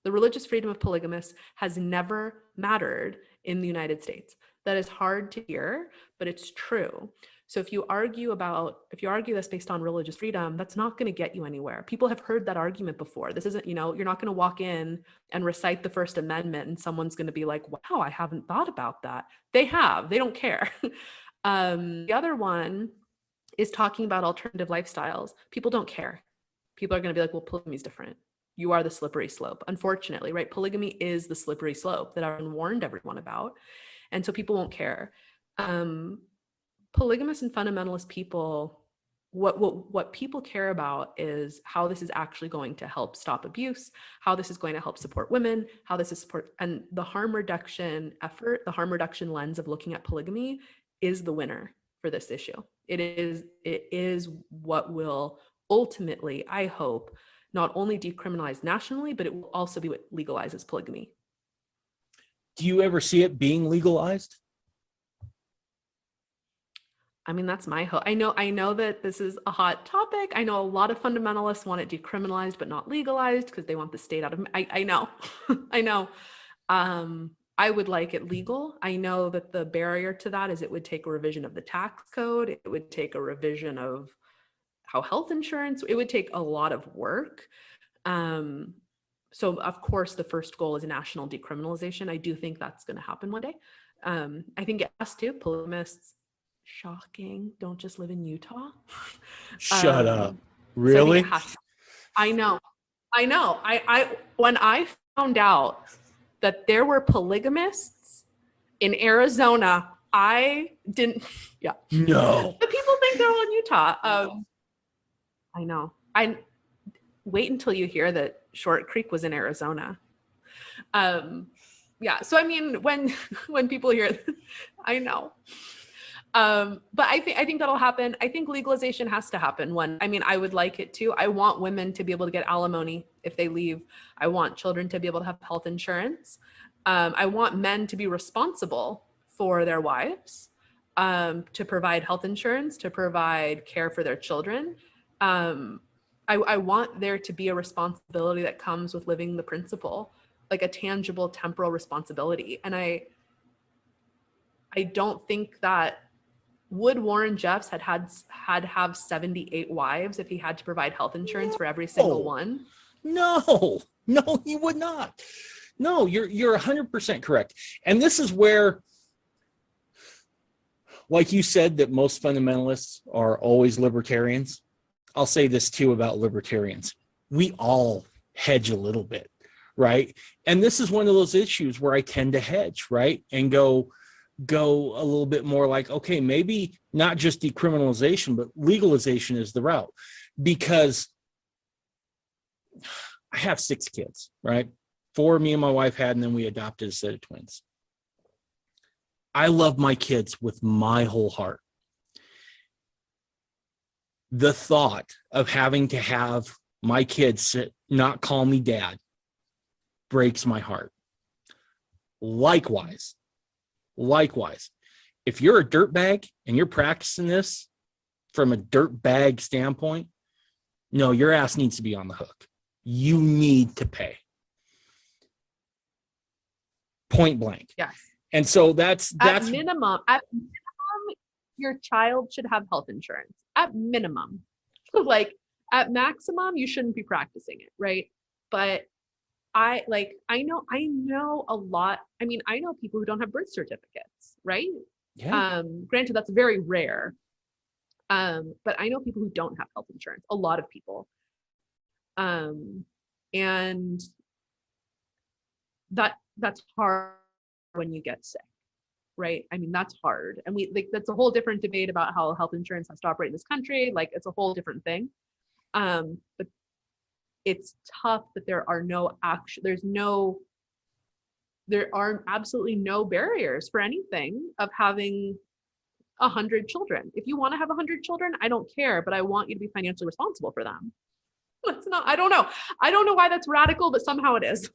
The religious freedom of polygamists has never mattered in the United States. That is hard to hear, but it's true. So if you argue this based on religious freedom, that's not going to get you anywhere. People have heard that argument before. This isn't, you're not going to walk in and recite the First Amendment and someone's going to be like, wow, I haven't thought about that. They don't care. The other one is talking about alternative lifestyles. People don't care. People are going to be like, well, polygamy is different. You are the slippery slope. Unfortunately, right? Polygamy is the slippery slope that I've warned everyone about. And so people won't care. Polygamous and fundamentalist people, what people care about is how this is actually going to help stop abuse, how this is going to help support women, how this is and the harm reduction effort, the harm reduction lens of looking at polygamy is the winner for this issue. It is what will ultimately, I hope, not only decriminalize nationally, but it will also be what legalizes polygamy. Do you ever see it being legalized? I mean, that's my hope. I know that this is a hot topic. I know a lot of fundamentalists want it decriminalized but not legalized because they want the state out of. I know, I know. I would like it legal. I know that the barrier to that is it would take a revision of the tax code. It would take a revision of how health insurance. It would take a lot of work. So of course, the first goal is national decriminalization. I do think that's going to happen one day. I think it has to. Polygamists, shocking, don't just live in Utah. Shut up. Really? So I know. I when I found out that there were polygamists in Arizona, I didn't. Yeah. No. But people think they're all in Utah. I know. I wait until you hear that Short Creek was in Arizona. Yeah. So I mean, when people hear, I know. But I think that'll happen. I think legalization has to happen. I would like it to. I want women to be able to get alimony if they leave. I want children to be able to have health insurance. I want men to be responsible for their wives. to provide health insurance, to provide care for their children. I want there to be a responsibility that comes with living the principle, like a tangible temporal responsibility. And I don't think that would Warren Jeffs had have 78 wives if he had to provide health insurance for every single one? No, he would not. No, you're 100% correct. And this is where, like you said, that most fundamentalists are always libertarians. I'll say this too about libertarians. We all hedge a little bit, right? And this is one of those issues where I tend to hedge, right? And go a little bit more like, okay, maybe not just decriminalization, but legalization is the route. Because I have 6 kids, right? 4 me and my wife had, and then we adopted a set of twins. I love my kids with my whole heart. The thought of having to have my kids not call me dad breaks my heart. Likewise, if you're a dirtbag and you're practicing this from a dirtbag standpoint, no, your ass needs to be on the hook. You need to pay. Point blank. Yes. And so that's at minimum, your child should have health insurance. At minimum. Like at maximum, you shouldn't be practicing it, right? But I know a lot. I mean, I know people who don't have birth certificates, right? Yeah. Granted, that's very rare. But I know people who don't have health insurance, a lot of people. And that's hard when you get sick, right? I mean, that's hard. And that's a whole different debate about how health insurance has to operate in this country. Like, it's a whole different thing. But it's tough that there are absolutely no barriers for anything of having 100 children. If you want to have 100 children, I don't care, but I want you to be financially responsible for them. I don't know why that's radical, but somehow it is.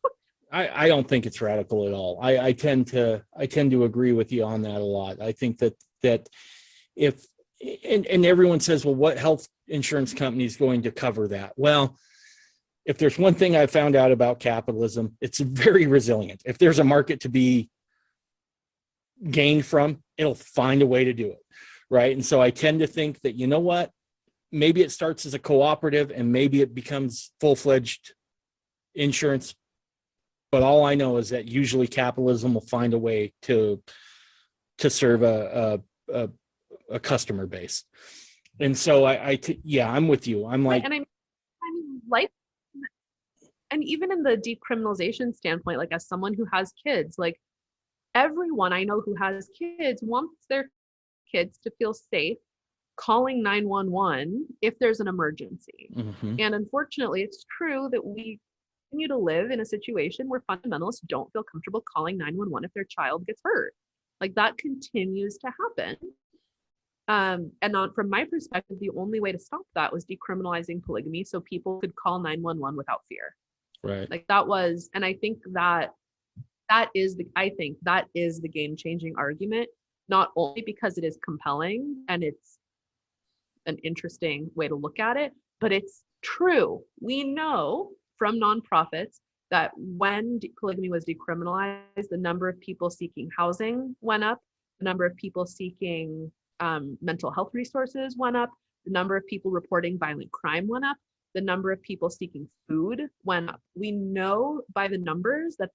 I don't think it's radical at all. I tend to agree with you on that a lot. I think that if and everyone says, well, what health insurance company is going to cover that? Well, if there's one thing I found out about capitalism, it's very resilient. If there's a market to be gained from, it'll find a way to do it, right? And so I tend to think that, you know what, maybe it starts as a cooperative and maybe it becomes full-fledged insurance. But all I know is that usually capitalism will find a way to serve a customer base. And so I'm with you. I'm like, and I'm like, and even in the decriminalization standpoint, like as someone who has kids, like everyone I know who has kids wants their kids to feel safe calling 911 if there's an emergency. Mm-hmm. And unfortunately, it's true that we continue to live in a situation where fundamentalists don't feel comfortable calling 911 if their child gets hurt. Like that continues to happen. And from my perspective, the only way to stop that was decriminalizing polygamy so people could call 911 without fear. Right. Like that was, and I think that is the game-changing argument, not only because it is compelling and it's an interesting way to look at it, but it's true. We know from nonprofits that when polygamy was decriminalized, the number of people seeking housing went up, the number of people seeking mental health resources went up, the number of people reporting violent crime went up, the number of people seeking food went up. We know by the numbers that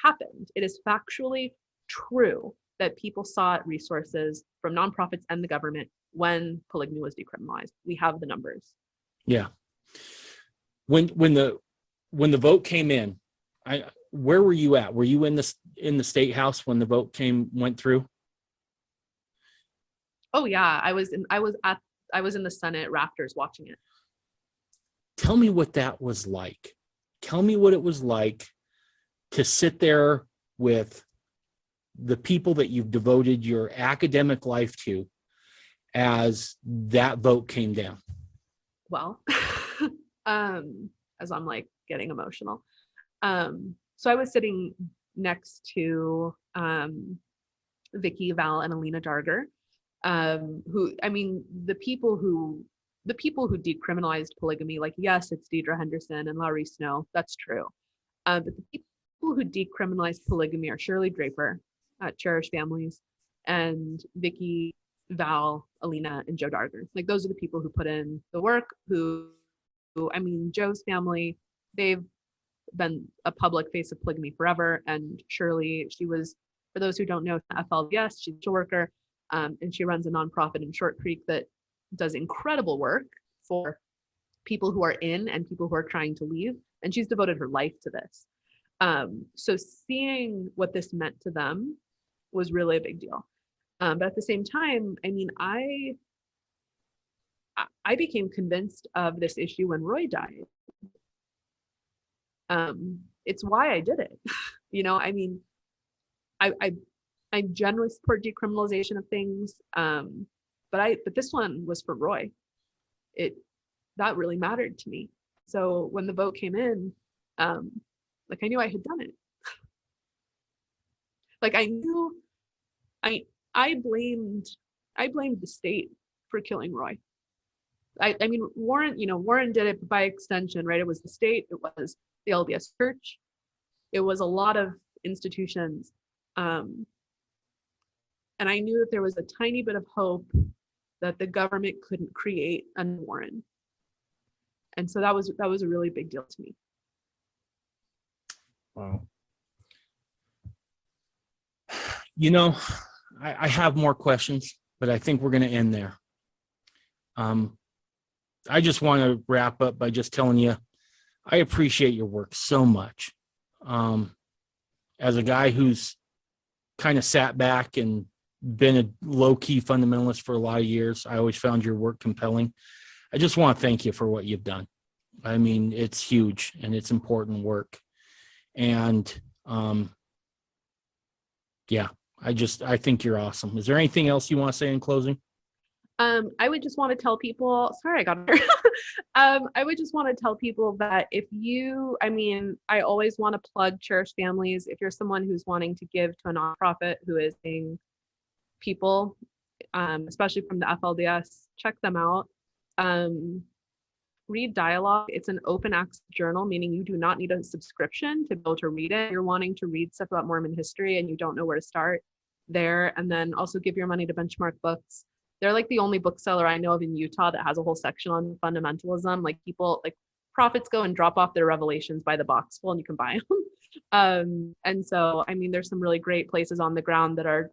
happened. It is factually true that people sought resources from nonprofits and the government when polygamy was decriminalized. We have the numbers. Yeah. When the vote came in, where were you at? Were you in the state house when the vote went through? Oh yeah, I was in the Senate rafters watching it. Tell me what that was like. Tell me what it was like to sit there with the people that you've devoted your academic life to as that vote came down. Well, as I'm like getting emotional. So I was sitting next to Vicky, Val, and Alina Darger. The people who decriminalized polygamy, like, yes, it's Deidre Henderson and Laurie Snow, that's true. But the people who decriminalized polygamy are Shirley Draper at Cherish Families and Vicky, Val, Alina, and Joe Darger. Like, those are the people who put in the work, Joe's family, they've been a public face of polygamy forever. And Shirley, she was, for those who don't know, FLDS, she's a social worker, and she runs a nonprofit in Short Creek that does incredible work for people who are in and people who are trying to leave. And she's devoted her life to this. So seeing what this meant to them was really a big deal. But at the same time, I became convinced of this issue when Roy died. It's why I did it. I generally support decriminalization of things, but this one was for Roy. That really mattered to me. So when the vote came in, I knew I had done it. I blamed the state for killing Roy. Warren did it by extension, right? It was the state, it was the LDS Church, it was a lot of institutions. And I knew that there was a tiny bit of hope that the government couldn't create a Warren. And so that was a really big deal to me. Wow. I have more questions, but I think we're going to end there. I just want to wrap up by just telling you, I appreciate your work so much. As a guy who's kind of sat back and been a low-key fundamentalist for a lot of years, I always found your work compelling. I just want to thank you for what you've done. It's huge and it's important work. And I think you're awesome. Is there anything else you want to say in closing? I would just want to tell people, sorry, I got there. I would just want to tell people that I always want to plug Cherish Families. If you're someone who's wanting to give to a nonprofit who is paying people, especially from the FLDS, check them out. Read Dialogue. It's an open access journal, meaning you do not need a subscription to be able to read it. You're wanting to read stuff about Mormon history and you don't know where to start there. And then also give your money to Benchmark Books. They're like the only bookseller I know of in Utah that has a whole section on fundamentalism. Like, people, like, prophets go and drop off their revelations by the box full and you can buy them. And so, there's some really great places on the ground that are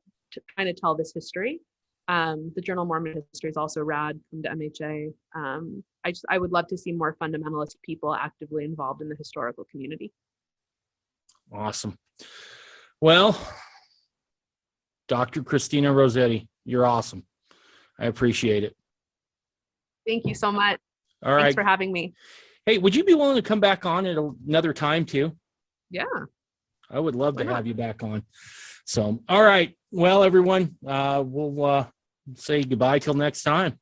trying to tell this history. The Journal of Mormon History is also rad. Come to MHA. I would love to see more fundamentalist people actively involved in the historical community. Awesome. Well, Dr. Cristina Rosetti, you're awesome. I appreciate it. Thank you so much. All right. Thanks for having me. Hey, would you be willing to come back on at another time too? Yeah. I would love to have you back on. So, all right. Well, everyone, we'll say goodbye till next time.